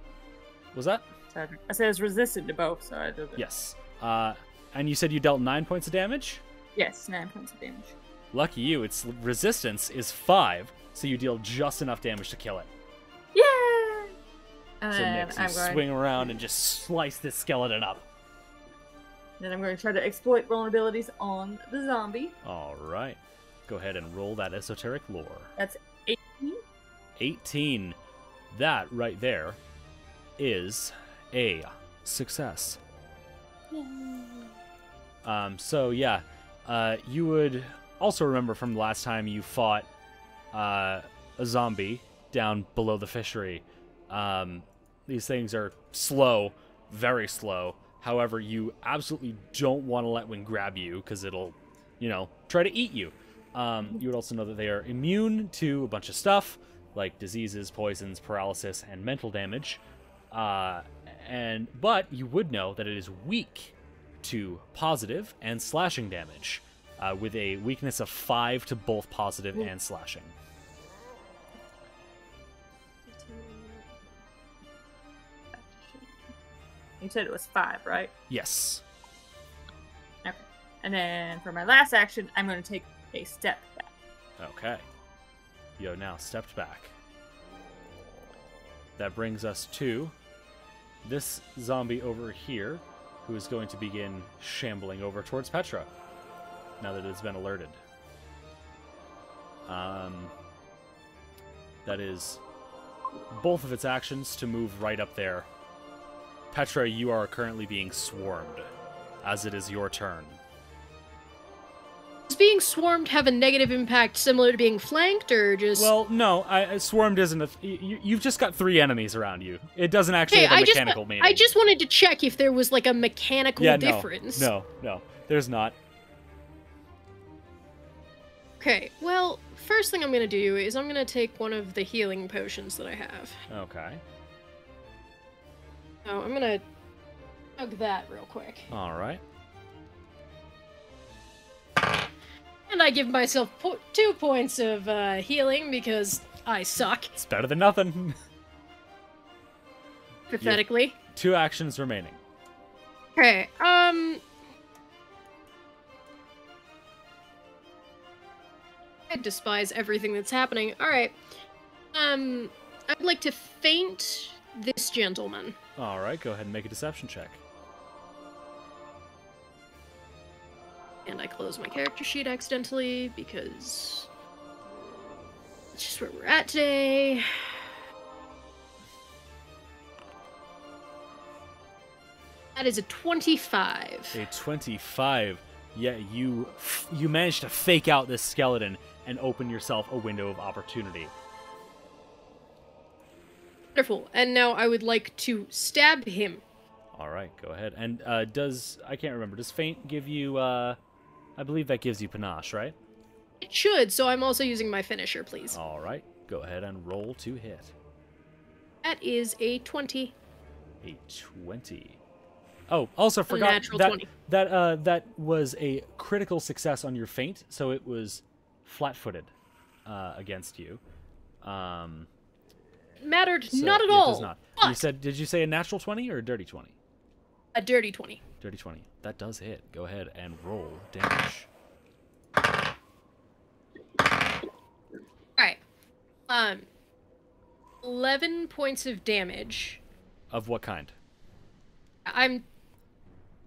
Was that? I said it's resistant to both, so I did it. Yes. And you said you dealt 9 points of damage? Yes, 9 points of damage. Lucky you, its resistance is 5, so you deal just enough damage to kill it. Yeah! And So then Nyx, you swing around and just slice this skeleton up. Then I'm going to try to exploit vulnerabilities on the zombie. All right. Go ahead and roll that esoteric lore. That's 18. 18. That right there is a success. So yeah, you would also remember from the last time you fought a zombie down below the fishery. These things are slow, very slow. However, you absolutely don't want to let one grab you because it'll, try to eat you. You would also know that they are immune to a bunch of stuff like diseases, poisons, paralysis, and mental damage. But you would know that it is weak to positive and slashing damage, with a weakness of 5 to both positive and slashing. You said it was 5, right? Yes. Okay. And then for my last action, I'm going to take a step back. Okay. You have now stepped back. That brings us to this zombie over here, who is going to begin shambling over towards Petra, now that it has been alerted. That is both of its actions to move right up there. Petra, you are currently being swarmed, as it is your turn. being swarmed have a negative impact similar to being flanked, or just... Well, no, swarmed isn't a... You've just got 3 enemies around you. It doesn't actually have a mechanical meaning. I just wanted to check if there was, like, a mechanical difference. No, there's not. Okay, well, first thing I'm gonna do is I'm gonna take one of the healing potions that I have. Okay. So I'm gonna chug that real quick. Alright. And I give myself 2 points of healing because I suck. It's better than nothing. Pathetically. 2 actions remaining. Okay, I despise everything that's happening. Alright. I'd like to feint this gentleman. Alright, go ahead and make a deception check. And I close my character sheet accidentally because it's just where we're at today. That is a 25. A 25. Yeah, you managed to fake out this skeleton and open yourself a window of opportunity. Wonderful. And now I would like to stab him. All right, go ahead. And I can't remember, does feint give you, I believe that gives you panache, right? It should, so I'm also using my finisher, please. All right, go ahead and roll to hit. That is a 20. A 20. Oh, also forgot natural that 20. that was a critical success on your feint, so it was flat-footed against you. Mattered So, not at it all. does not. But Did you say a natural 20 or a dirty 20? a dirty 20. Dirty 20. That does hit. Go ahead and roll damage. Alright. 11 points of damage. Of what kind? I'm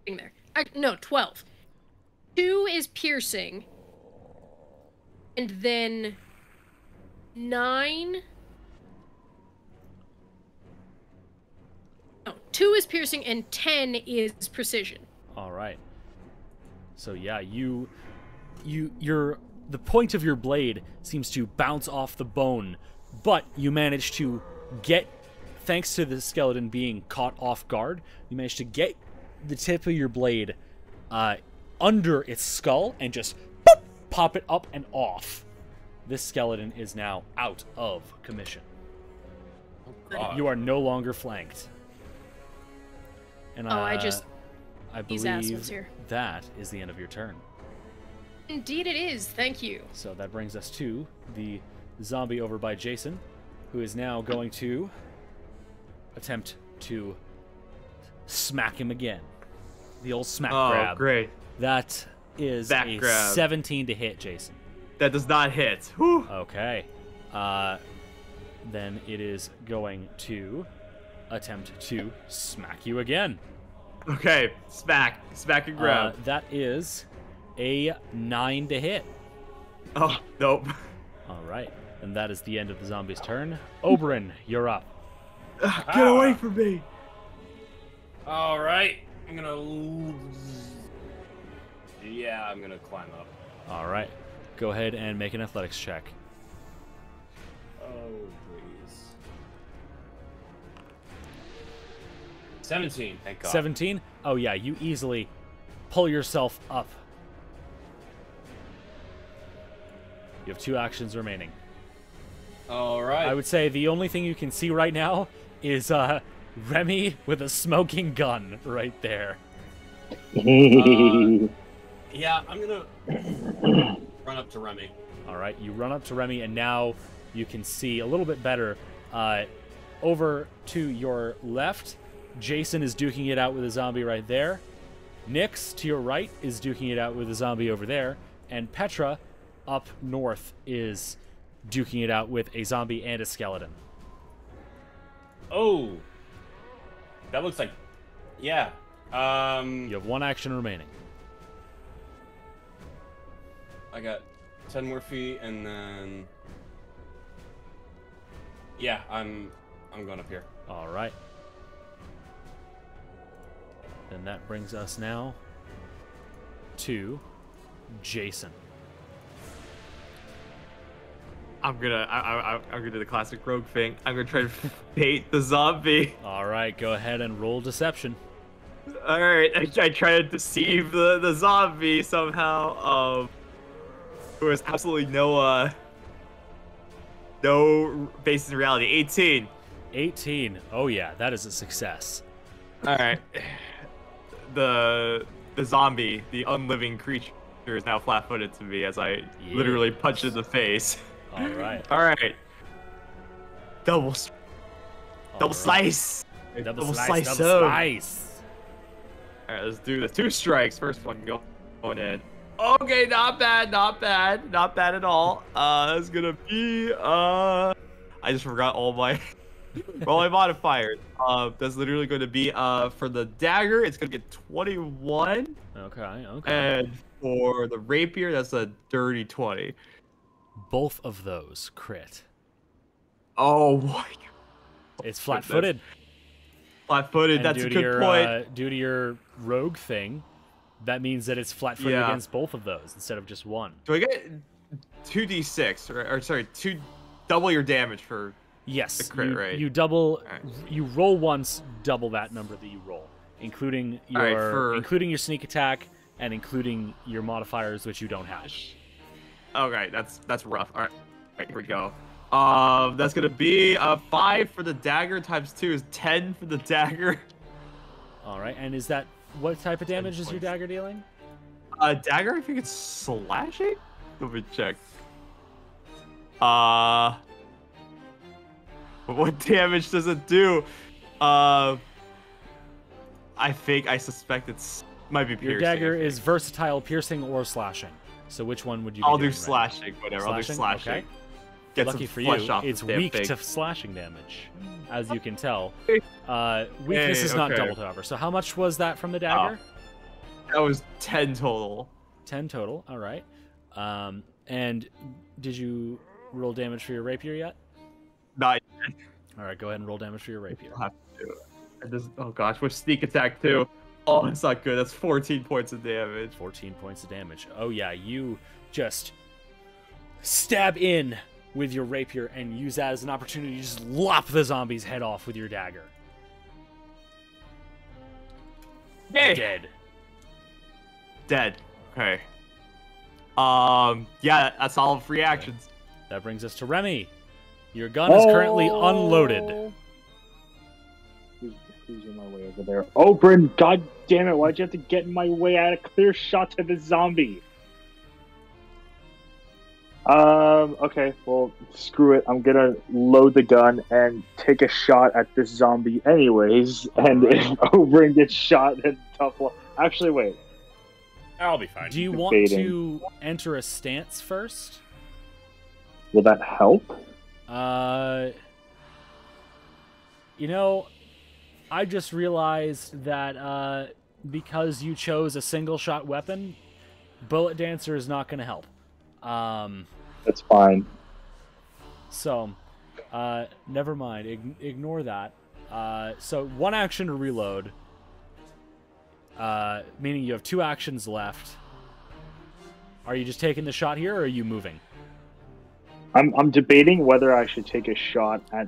in there. No, 12. 2 is piercing. And then 9. No, 2 is piercing and 10 is precision. All right. So yeah, the point of your blade seems to bounce off the bone, but you manage to get, thanks to the skeleton being caught off guard, you manage to get the tip of your blade under its skull and just boop, pop it up and off. This skeleton is now out of commission. You are no longer flanked. And I believe assholes here. that is the end of your turn. Indeed it is, thank you. So that brings us to the zombie over by Jason, who is now going to attempt to smack him again. The old smack grab. Oh, great. That is Back a grab. 17 to hit, Jason. That does not hit. Whew. Okay. Then it is going to attempt to smack you again. Okay, smack and grab. That is a 9 to hit. Oh, nope. All right. And that is the end of the zombie's turn. Oberyn, you're up. Get away from me. All right, I'm gonna. Yeah, I'm gonna climb up. All right. Go ahead and make an athletics check. Oh, please. 17, thank God. 17? Oh, yeah, you easily pull yourself up. You have 2 actions remaining. All right. I would say the only thing you can see right now is Remy with a smoking gun right there. Yeah, I'm gonna run up to Remy. All right, you run up to Remy, and now you can see a little bit better. Over to your left, Jason is duking it out with a zombie right there. Nyx, to your right, is duking it out with a zombie over there. And Petra, up north, is duking it out with a zombie and a skeleton. Oh, that looks like, yeah. You have 1 action remaining. I got 10 more feet, and then yeah, I'm going up here. All right. Then that brings us now to Jason. I'm gonna do the classic rogue thing. I'm gonna try to bait the zombie. All right, go ahead and roll deception. All right, I try to deceive the zombie somehow. Who has absolutely no basis in reality. 18. 18. Oh yeah, that is a success. All right. The zombie, the unliving creature, is now flat-footed to me as I literally punch it in the face. All right. All right. Double slice. Double slice. Double slice. All right, let's do the 2 strikes. First one going in. Okay, not bad at all. That's gonna be I just forgot all my modifiers. That's literally going to be for the dagger, it's gonna get 21. Okay. And for the rapier, that's a dirty 20. Both of those crit. Oh my god. It's flat-footed. Flat-footed. That's a good point. Due to your rogue thing, that means that it's flat-footed against both of those instead of just one. Do I get 2d6 or sorry, double your damage for yes, the crit, right? You double. Right. You roll once, double that number that you roll, including your sneak attack and including your modifiers, which you don't have. Okay, that's rough. All right, here we go. That's gonna be 5 for the dagger times 2 is 10 for the dagger. All right, and is that what type of damage is your dagger dealing? Dagger, I think it's slashing. Let me check. What damage does it do? I suspect it's might be piercing. Your dagger is versatile, piercing or slashing. So which one would you? I'll do slashing. Whatever. I'll do slashing. Okay. Get Lucky for you, it's weak to slashing damage, as you can tell. Weakness is not doubled, however. So how much was that from the dagger? That was 10 total. 10 total. All right. And did you roll damage for your rapier yet? Not yet. All right. Go ahead and roll damage for your rapier. I'll have to do it. Oh gosh, with sneak attack too. Oh, that's not good. That's 14 points of damage. 14 points of damage. Oh yeah, you just stab in with your rapier and use that as an opportunity to just lop the zombie's head off with your dagger. Hey. Dead. Okay. Yeah, that's all free actions. That brings us to Remy. Your gun is currently unloaded. Who's in my way over there? Oh, Bryn, god damn it, why'd you have to get in my way? I had a clear shot to the zombie. Okay, well, screw it. I'm gonna load the gun and take a shot at this zombie anyways. And if Oberyn gets shot, then tough luck. Actually, wait. I'll be fine. Do you want to enter a stance first? Will that help? You know, I just realized that because you chose a single-shot weapon, Bullet Dancer is not going to help. That's fine. So, never mind. Ignore that. So, one action to reload, meaning you have 2 actions left. Are you just taking the shot here, or are you moving? I'm debating whether I should take a shot at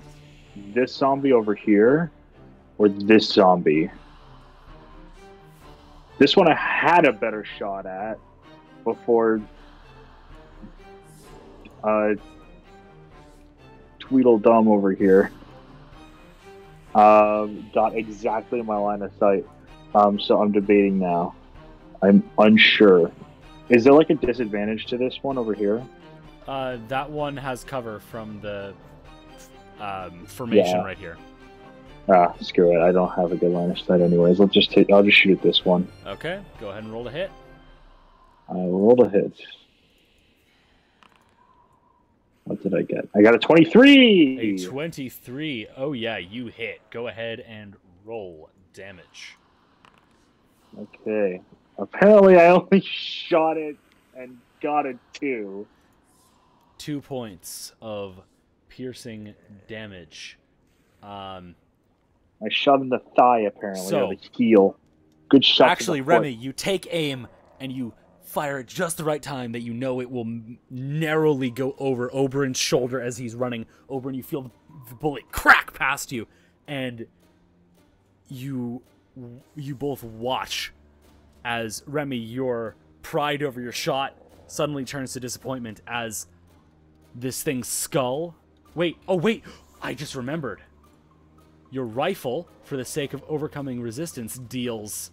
this zombie over here or this zombie. This one I had a better shot at before Tweedledum over here got exactly in my line of sight. So I'm debating now. I'm unsure. Is there like a disadvantage to this one over here? That one has cover from the formation right here. Screw it. I don't have a good line of sight anyways. I'll just shoot at this one. Okay, go ahead and roll to hit. I rolled a hit. What did I get? I got a 23! A 23. Oh yeah, you hit. Go ahead and roll damage. Okay. Apparently I only shot it and got a 2. 2 points of piercing damage. I shot in the thigh, apparently, or the heel. Good shot. Actually, Remy, you take aim and you fire at just the right time that you know it will narrowly go over Oberon's shoulder as he's running. Oberon, you feel the bullet crack past you, and you both watch as Remy, your pride over your shot suddenly turns to disappointment as this thing's skull... Wait, I just remembered. Your rifle, for the sake of overcoming resistance, deals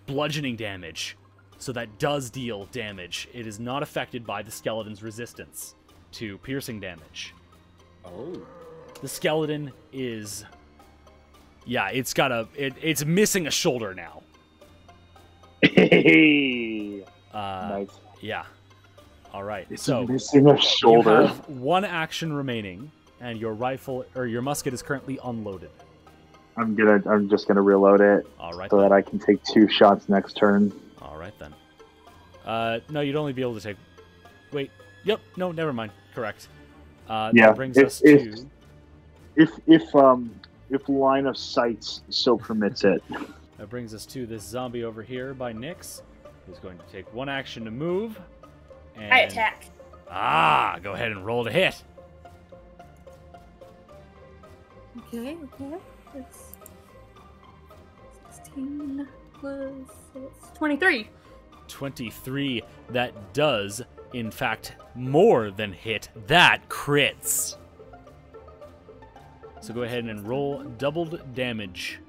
bludgeoning damage. So that does deal damage. It is not affected by the skeleton's resistance to piercing damage. Oh. The skeleton is... Yeah, it's got it's missing a shoulder now. Hey. Nice. Yeah. All right. It's so missing a shoulder. You have one action remaining, and your rifle or your musket is currently unloaded. I'm just gonna reload it. All right. So that I can take 2 shots next turn. All right then. No, you'd only be able to take. Wait. Yep. No. Never mind. Correct. Yeah. That brings us to. If line of sight so permits it. That brings us to this zombie over here by Nyx, who's going to take 1 action to move. And... I attack. Go ahead and roll to hit. Okay. That's 16 plus 23. 23. That does, in fact, more than hit. That crits. So go ahead and roll doubled damage.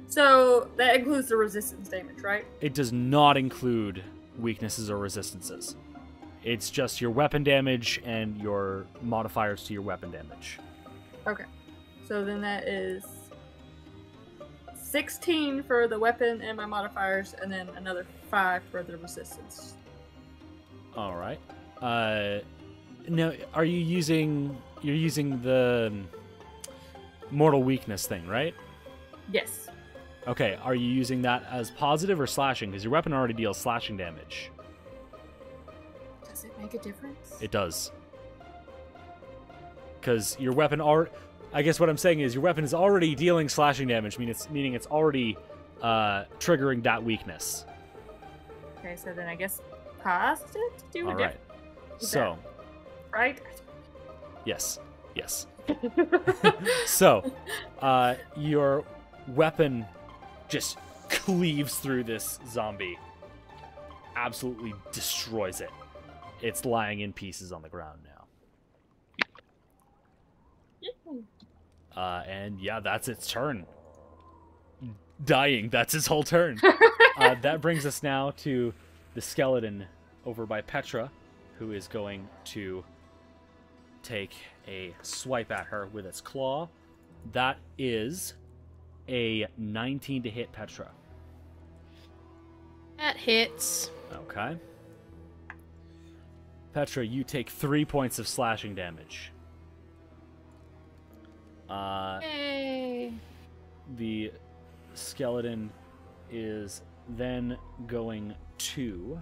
So that includes the resistance damage, right? It does not include weaknesses or resistances. It's just your weapon damage and your modifiers to your weapon damage. Okay. So then that is 16 for the weapon and my modifiers, and then another 5 for the resistance. All right. Now, are you using... You're using the mortal weakness thing, right? Yes. Okay, are you using that as positive or slashing? Because your weapon already deals slashing damage. Does it make a difference? It does. Because your weapon I guess what I'm saying is your weapon is already dealing slashing damage, meaning it's already triggering that weakness. Okay, so then I guess positive to do All a right. So. Right? Yes. So, your weapon just cleaves through this zombie. Absolutely destroys it. It's lying in pieces on the ground now. And yeah, that's its turn. Dying, that's his whole turn. That brings us now to the skeleton over by Petra, who is going to take a swipe at her with its claw. That is a 19 to hit Petra. That hits. Okay. Petra, you take 3 points of slashing damage. Yay. The skeleton is then going to...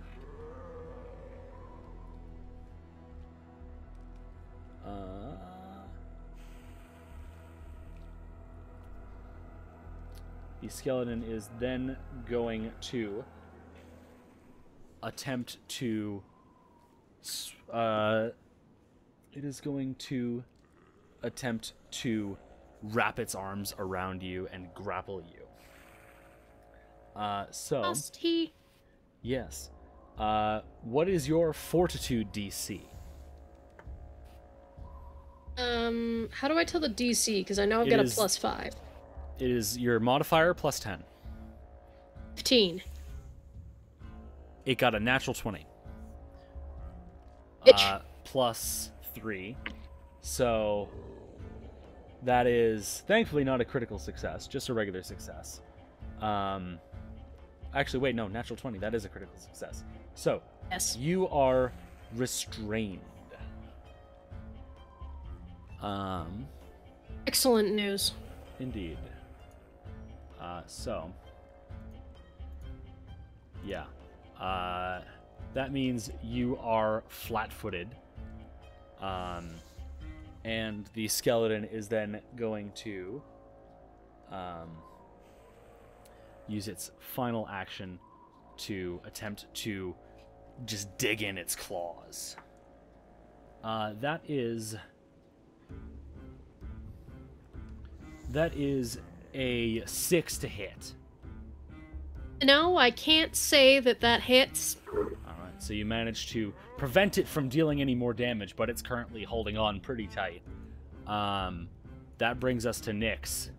the skeleton is then going to attempt to... it is going to attempt to wrap its arms around you and grapple you. Must he? Yes. What is your fortitude DC? How do I tell the DC? Because I know I've got a +5. It is your modifier plus 10. 15. It got a natural 20. Bitch. Plus 3. So that is thankfully not a critical success, just a regular success. Actually, wait, no, natural 20. That is a critical success. So yes. You are restrained. Excellent news. Indeed. So, yeah. That means you are flat-footed. And the skeleton is then going to use its final action to attempt to just dig in its claws. That is a 6 to hit. No, I can't say that hits. Alright, so you managed to prevent it from dealing any more damage, but it's currently holding on pretty tight. That brings us to Nyx.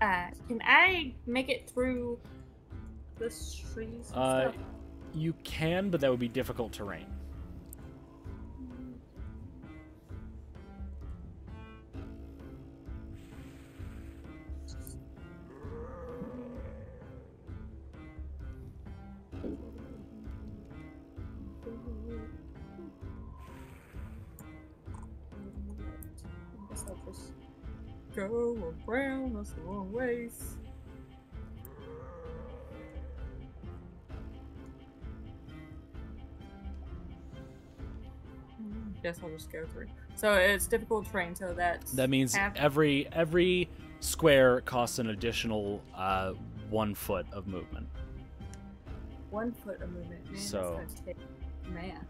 Can I make it through the trees and stuff? You can, but that would be difficult terrain. I guess I'll just go around. That's the wrong ways. Guess I'll just go through. So it's difficult terrain, so that means every square costs an additional 1 foot of movement. 1 foot of movement. Man, So- that's gonna take math.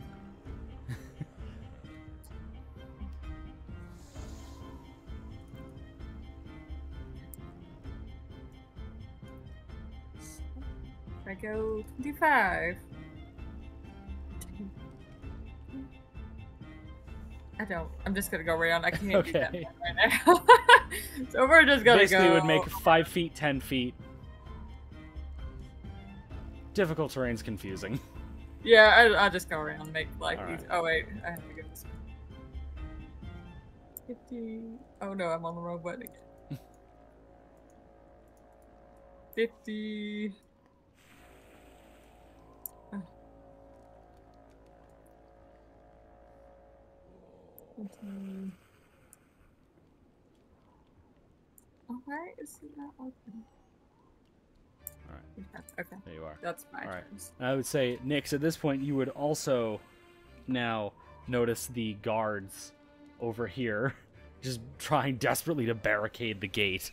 I go 25. I don't. I'm just gonna go around. I can't do that Okay. right now. So we're just gonna Basically, go. it would make 5 feet, 10 feet. Difficult terrain's confusing. Yeah, I'll just go around and make like All these. right. Oh wait, I have to go this way. 50. Oh no, I'm on the wrong button. 50. Oh, why is it not open? Alright, Okay, there you are. that's my Alright. turn. I would say, Nyx, at this point, you would also now notice the guards over here just trying desperately to barricade the gate.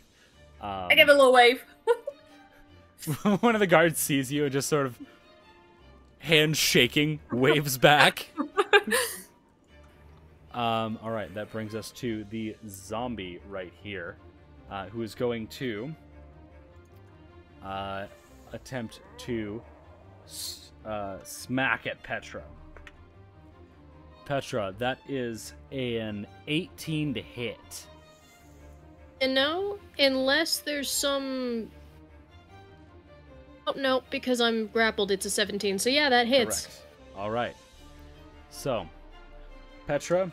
I give a little wave. One of the guards sees you and just sort of hands shaking, waves back. Alright, that brings us to the zombie right here, who is going to attempt to smack at Petra. Petra, that is an 18 to hit. And no, unless there's some... Oh, no, because I'm grappled, it's a 17. So yeah, that hits. Correct. Alright. So, Petra,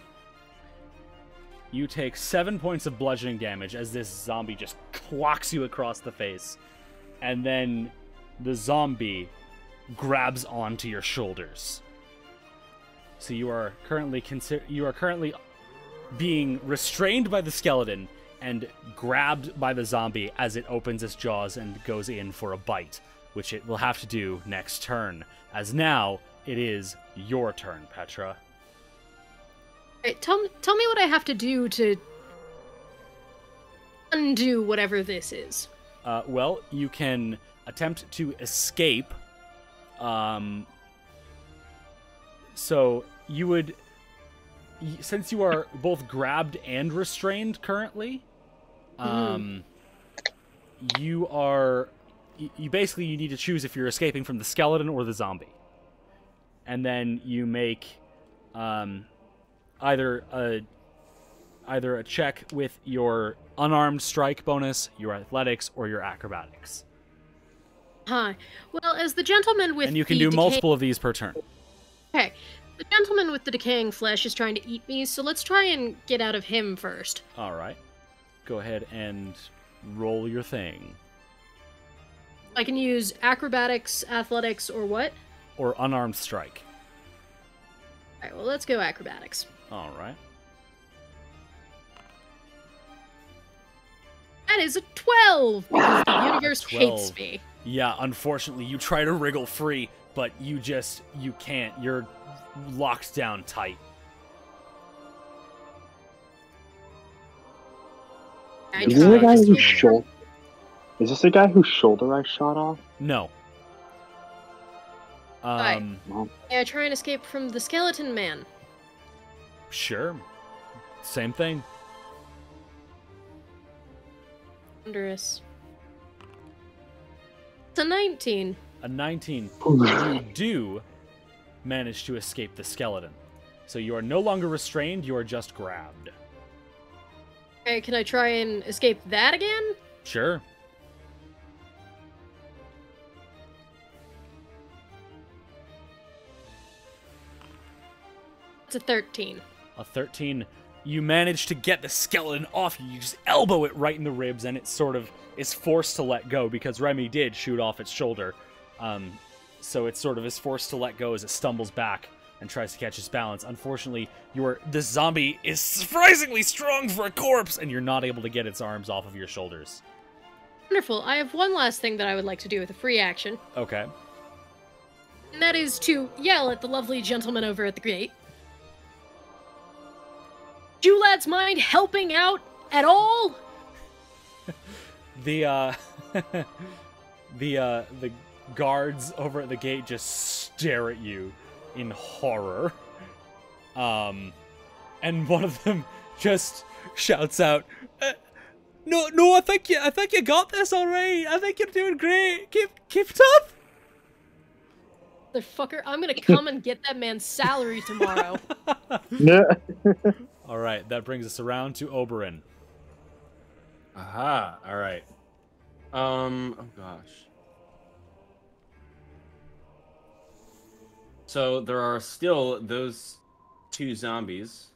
you take 7 points of bludgeoning damage as this zombie just clocks you across the face. And then the zombie grabs onto your shoulders. So you are currently being restrained by the skeleton and grabbed by the zombie as it opens its jaws and goes in for a bite, which it will have to do next turn. As now, it is your turn, Petra. Alright, tell me what I have to do to undo whatever this is. Well, you can attempt to escape. So you would, since you are both grabbed and restrained currently, you are, you basically, you need to choose if you're escaping from the skeleton or the zombie. And then you make either a check with your unarmed strike bonus, your athletics, or your acrobatics. Hi. Well, as the gentleman with And you can the do multiple of these per turn. Okay. The gentleman with the decaying flesh is trying to eat me, so let's try and get out of him first. All right. Go ahead and roll your thing. I can use acrobatics, athletics, or what? Or unarmed strike. Alright, well, let's go acrobatics. All right. That is a 12! Because the universe 12. hates me. Yeah, unfortunately, you try to wriggle free, but you can't. You're locked down tight. I Is this try the guy to whose switch shoulder? Is this the guy whose shoulder I shot off? No. Yeah, try and escape from the skeleton man. Sure. Same thing. Wondrous. It's a 19. A 19. You do manage to escape the skeleton. So you are no longer restrained, you are just grabbed. Okay, can I try and escape that again? Sure. It's a 13. A 13. You manage to get the skeleton off you. You just elbow it right in the ribs, and it sort of is forced to let go because Remy did shoot off its shoulder. So it sort of is forced to let go as it stumbles back and tries to catch its balance. Unfortunately, this zombie is surprisingly strong for a corpse, and you're not able to get its arms off of your shoulders. Wonderful. I have one last thing that I would like to do with a free action. Okay. And that is to yell at the lovely gentleman over at the grate. Do you lads mind helping out at all? The guards over at the gate just stare at you in horror. And one of them just shouts out, No, I think you got this all right. I think you're doing great. Keep it up." Motherfucker, I'm gonna come and get that man's salary tomorrow. All right, that brings us around to Oberyn. Aha, all right. Oh gosh. So there are still those two zombies,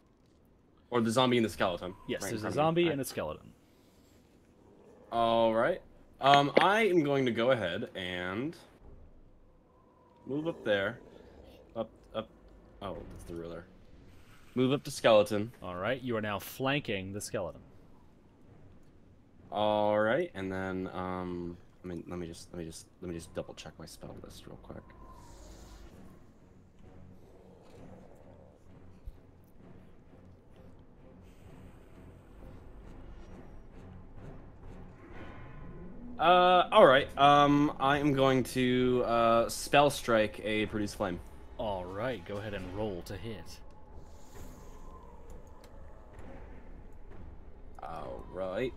or the zombie and the skeleton. Yes, right there's in a front of me. zombie Right. and a skeleton. All right. I am going to go ahead and move up there. Up. Oh, that's the ruler. Move up to skeleton. All right, you are now flanking the skeleton. All right, and then let me just double check my spell list real quick. All right. I am going to spell strike a produce flame. All right, go ahead and roll to hit. All right.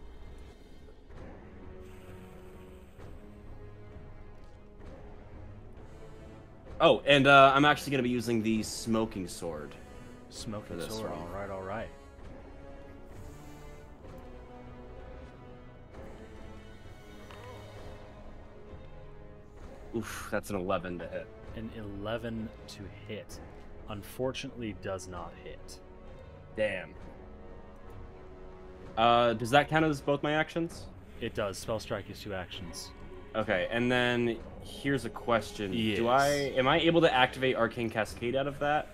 Oh, and I'm actually going to be using the smoking sword. Smoking this sword. one. All right, all right. Oof, that's an 11 to hit. An 11 to hit. Unfortunately, does not hit. Damn. Does that count as both my actions? It does. Spell strike is 2 actions. Okay, and then here's a question. Yes. Am I able to activate Arcane Cascade out of that?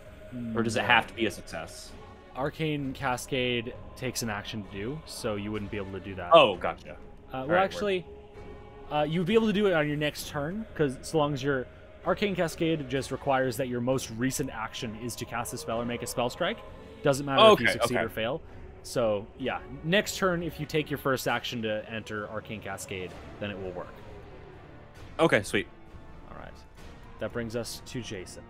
Or does it have to be a success? Arcane Cascade takes an action to do, so you wouldn't be able to do that. Oh, gotcha. Well, right, actually, you'd be able to do it on your next turn, because so long as your Arcane Cascade just requires that your most recent action is to cast a spell or make a spell strike. Doesn't matter if you succeed or fail. So, yeah, next turn, if you take your first action to enter Arcane Cascade, then it will work. Okay, sweet. All right. That brings us to Jason.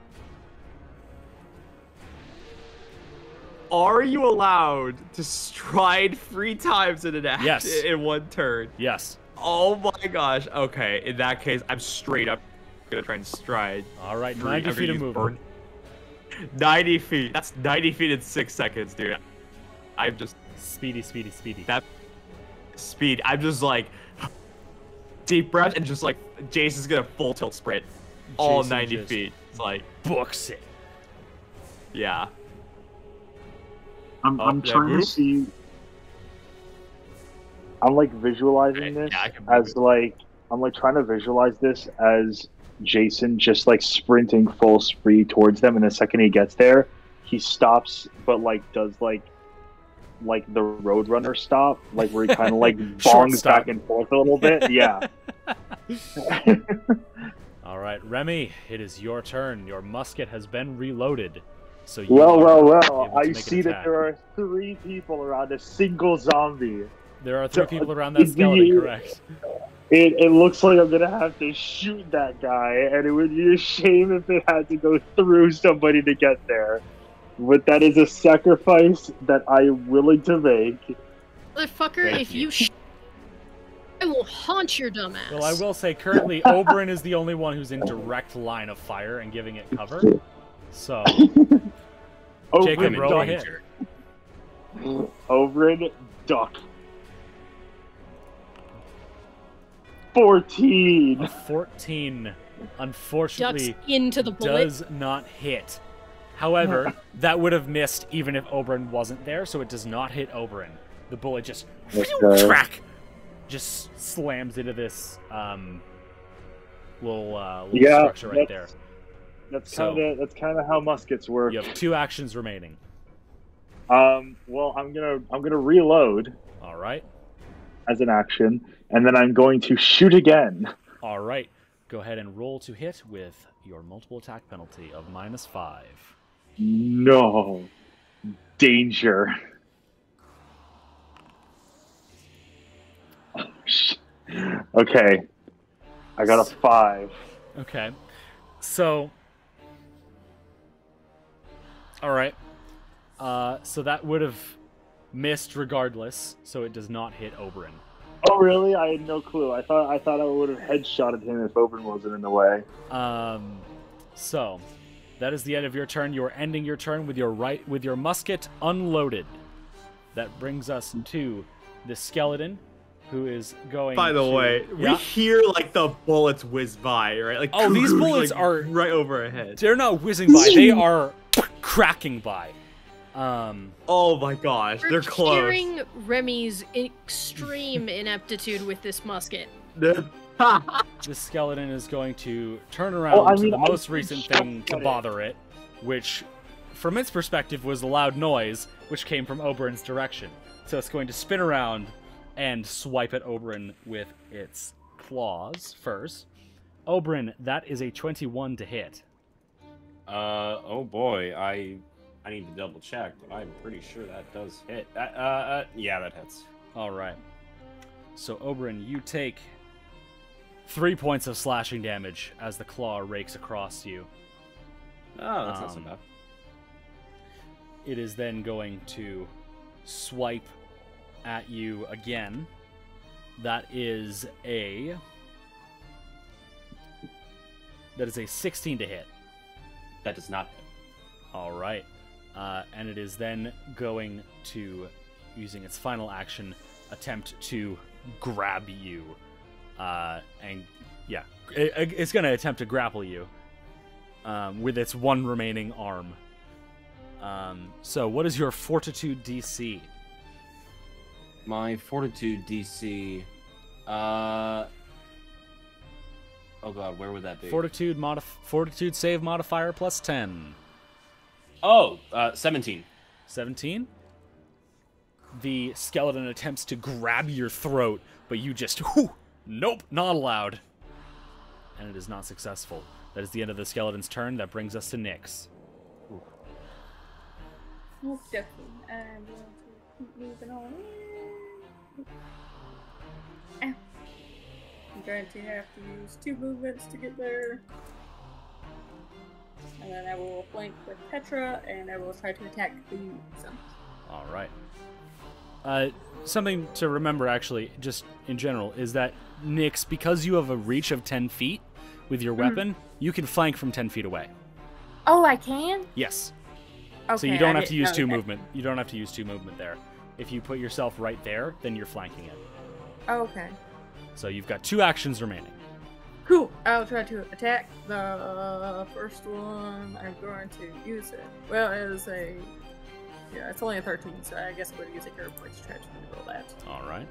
Are you allowed to stride 3 times in an action Yes. in one turn? Yes. Oh my gosh. Okay, in that case, I'm straight up gonna try and stride. All right, 3. 90 I'm feet gonna of use movement. 90 feet. That's 90 feet in 6 seconds, dude. I'm just Speedy, speedy, speedy. that speed. I'm just like deep breath and just like Jason's gonna full tilt sprint all Jason 90 just feet. It's like, books it. yeah. I'm yeah, trying to move. see. I'm like visualizing Okay, this yeah, I can as move. like I'm like trying to visualize this as Jason just like sprinting full speed towards them, and the second he gets there, he stops, but like does like the Roadrunner stop, like where he kind of like Short bongs stop. back and forth a little bit. Yeah. All right, Remy, it is your turn. Your musket has been reloaded. So you Well, are able I to make an see that attack. there are 3 people around a single zombie. There are 3 So, people around that is skeleton, the- correct? It looks like I'm gonna have to shoot that guy, and it would be a shame if it had to go through somebody to get there. But that is a sacrifice that I am willing to make. Motherfucker, if you I will haunt your dumbass. Well, I will say currently Oberyn is the only one who's in direct line of fire and giving it cover. So, Jacob, roll a hit. Oberyn, duck. 14. A 14, unfortunately, Ducks into the bullet. does not hit. However, that would have missed even if Oberyn wasn't there, so it does not hit Oberyn. The bullet just crack, just slams into this little structure right there. That's kind of how muskets work. You have 2 actions remaining. Well, I'm gonna reload. All right. As an action, and then I'm going to shoot again. All right. Go ahead and roll to hit with your multiple attack penalty of -5. No. Danger. Okay. I got a 5. Okay. So. All right. So that would have missed regardless, so it does not hit Oberyn. Oh really? I had no clue. I thought I would have headshotted him if Oberyn wasn't in the way. So that is the end of your turn. You're ending your turn with your musket unloaded. That brings us to the skeleton, who is going. By the way, we hear like the bullets whiz by, right? Like these bullets like, are right over our heads. They're not whizzing by; they are cracking by. Oh my gosh, they're close. We're cheering Remy's extreme ineptitude with this musket. The skeleton is going to turn around to the most recent thing to bother it, which, from its perspective, was the loud noise, which came from Oberyn's direction. So it's going to spin around and swipe at Oberyn with its claws first. Oberyn, that is a 21 to hit. Oh boy, I need to double check, but I'm pretty sure that does hit. Yeah, that hits. All right. So Oberyn, you take 3 points of slashing damage as the claw rakes across you. Oh, that's not so bad. It is then going to swipe at you again. That is a 16 to hit. That does not hit. All right. And it is then going to, using its final action, attempt to grab you. And yeah, it's going to attempt to grapple you with its one remaining arm. So what is your fortitude DC? My fortitude DC... Oh god, where would that be? Fortitude save modifier plus 10. Oh, 17. 17? The skeleton attempts to grab your throat, but you just, nope, not allowed. And it is not successful. That is the end of the skeleton's turn. That brings us to Nyx. Most definitely. I'm going to keep moving on. I'm going to have to use 2 movements to get there. And then I will flank with Petra, and I will try to attack the sun. All right. Something to remember, actually, just in general, is that Nyx, because you have a reach of 10 feet with your weapon, you can flank from 10 feet away. Oh, I can? Yes. Okay, so you don't have to use 2 movement. You don't have to use 2 movement there. If you put yourself right there, then you're flanking it. Okay. So you've got 2 actions remaining. Cool. I'll try to attack the first one. I'm going to use it. Well, it's only a 13, so I guess I'm going to use a hero point to try to roll that. All right.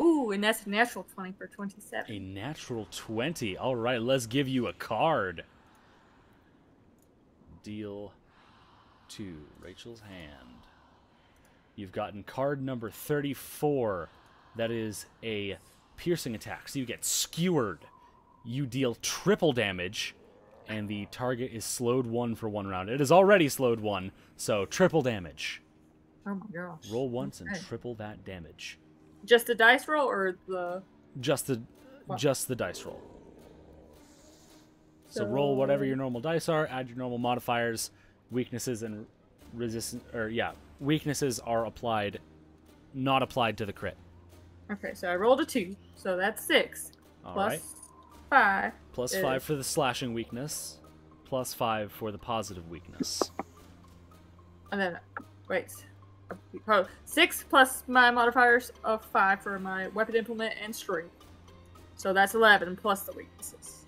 Ooh, and that's a natural 20 for 27. A natural 20. All right, let's give you a card. Deal to Rachel's hand. You've gotten card number 34. That is a piercing attack. So you get skewered. You deal triple damage, and the target is slowed 1 for 1 round. It is already slowed 1, so triple damage. Oh my gosh. Roll once and triple that damage. Just the dice roll or the... Just the dice roll. So roll whatever your normal dice are, add your normal modifiers, weaknesses and resistance, or weaknesses are applied, not applied to the crit. Okay, so I rolled a 2, so that's 6. All plus right. 5. Plus 5 for the slashing weakness, plus 5 for the positive weakness. And then, wait. 6 plus my modifiers of 5 for my weapon implement and strength. So that's 11 plus the weaknesses.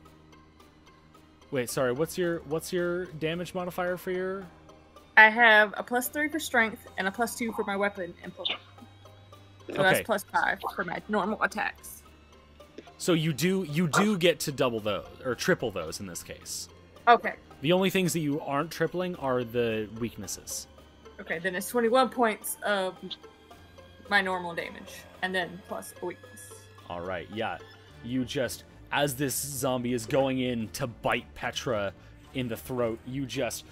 Wait, sorry. What's your damage modifier for your? I have a +3 for strength and a +2 for my weapon implement. So that's +5 for my normal attacks. So you do get to double those or triple those in this case. Okay. The only things that you aren't tripling are the weaknesses. Okay, then it's 21 points of my normal damage, and then plus a weakness. All right, yeah. You just, as this zombie is going in to bite Petra in the throat, you just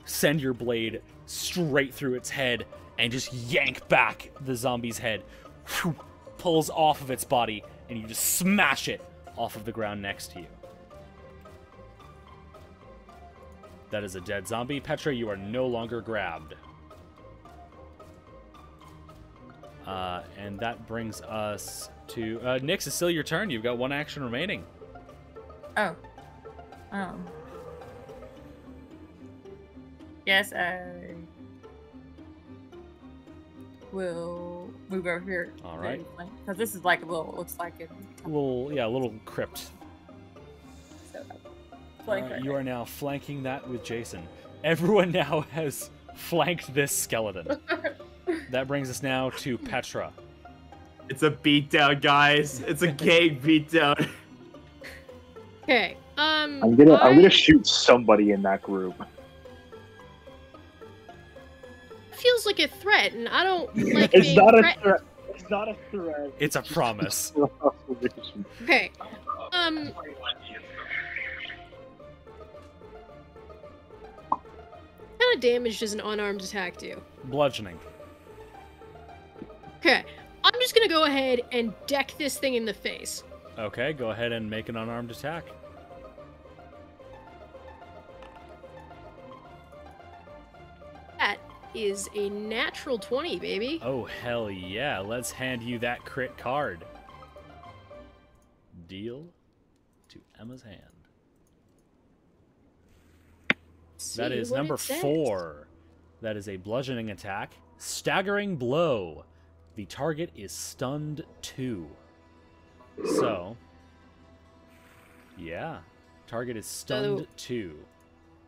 send your blade straight through its head and just yank back the zombie's head, pulls off of its body, and you just smash it off of the ground next to you. That is a dead zombie. Petra, you are no longer grabbed. And that brings us to... Nyx, it's still your turn. You've got 1 action remaining. Oh. Yes, I will move over here. All right. Because this is like a little... Looks like it. A little crypt. So, You are now flanking that with Jason. Everyone now has flanked this skeleton. That brings us now to Petra. It's a beatdown, guys. It's a gang beatdown. Okay. I'm gonna shoot somebody in that group. Feels like a threat, and I don't like It's being not a threatened. threat. It's not a threat. It's a promise. Okay. What kind of damage does an unarmed attack do? Bludgeoning. Okay. I'm just gonna go ahead and deck this thing in the face. Okay, go ahead and make an unarmed attack. That is a natural 20, baby. Oh, hell yeah. Let's hand you that crit card. Deal to Emma's hand. That is number 4. That is a bludgeoning attack. Staggering blow. The target is stunned 2. So, yeah. Target is stunned 2.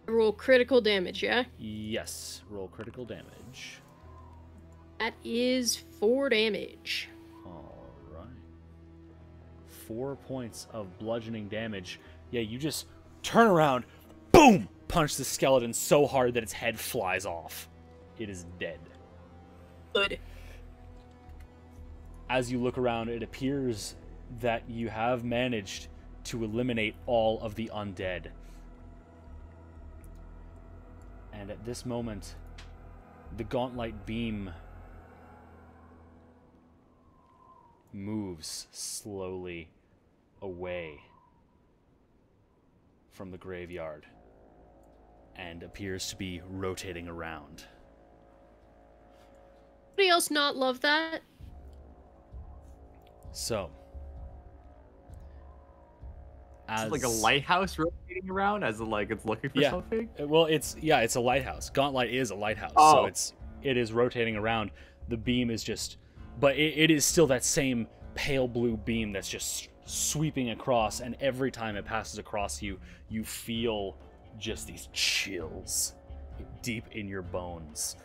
Roll critical damage, yeah? Yes. Roll critical damage. That is 4 damage. All right. 4 points of bludgeoning damage. Yeah, you just turn around, boom! Punch the skeleton so hard that its head flies off. It is dead. Good. As you look around, it appears that you have managed to eliminate all of the undead. And at this moment, the Gauntlight beam moves slowly away from the graveyard and appears to be rotating around. Anybody else not love that? Is So, it like a lighthouse rotating around as like it's looking for something? Well, it's a lighthouse. Gauntlight is a lighthouse, Oh. so it is rotating around. The beam is just, but it is still that same pale blue beam that's just sweeping across, and every time it passes across you, you feel just these chills deep in your bones.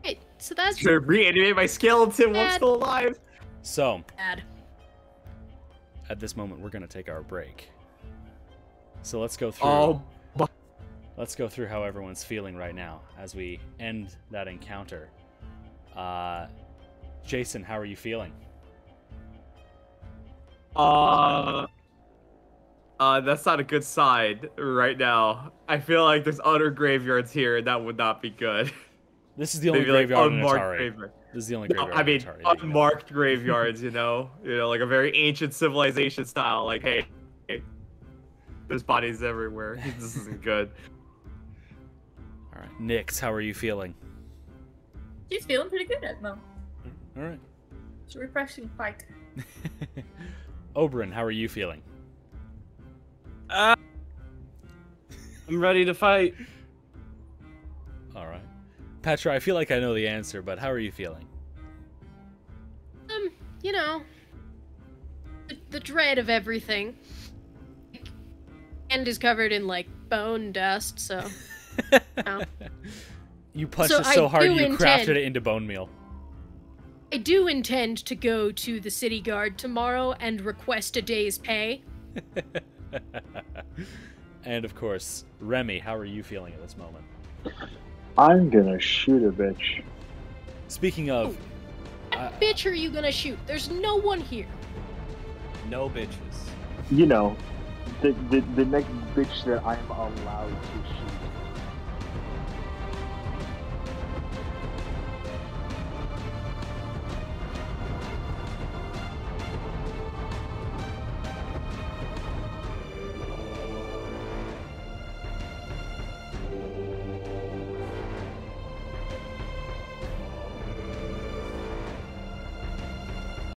Hey, so that's Should I reanimate my skeleton while I'm still alive? So, bad. at this moment, we're going to take our break. So let's go through. Let's go through how everyone's feeling right now as we end that encounter. Jason, how are you feeling? That's not a good sign right now. I feel like there's other graveyards here, and that would not be good. This is the only Maybe, like, graveyard in unmarked Atari. graveyard. This is the only No, graveyard I mean, in Atari. that you know. unmarked graveyards, you know, like a very ancient civilization style. Like, hey, there's bodies everywhere. This isn't good. All right, Nix, how are you feeling? She's feeling pretty good at the moment. All right. It's a refreshing fight. Oberyn, how are you feeling? I'm ready to fight. All right. Petra, I feel like I know the answer, but how are you feeling? You know, the dread of everything. And is covered in, like, bone dust, so... no. You punched So it so I hard do you intend- crafted it into bone meal. I do intend to go to the city guard tomorrow and request a day's pay. And of course, Remy, how are you feeling at this moment? I'm gonna shoot a bitch. Speaking of, What bitch are you gonna shoot? There's no one here. No bitches. You know, the next bitch that I'm allowed to shoot.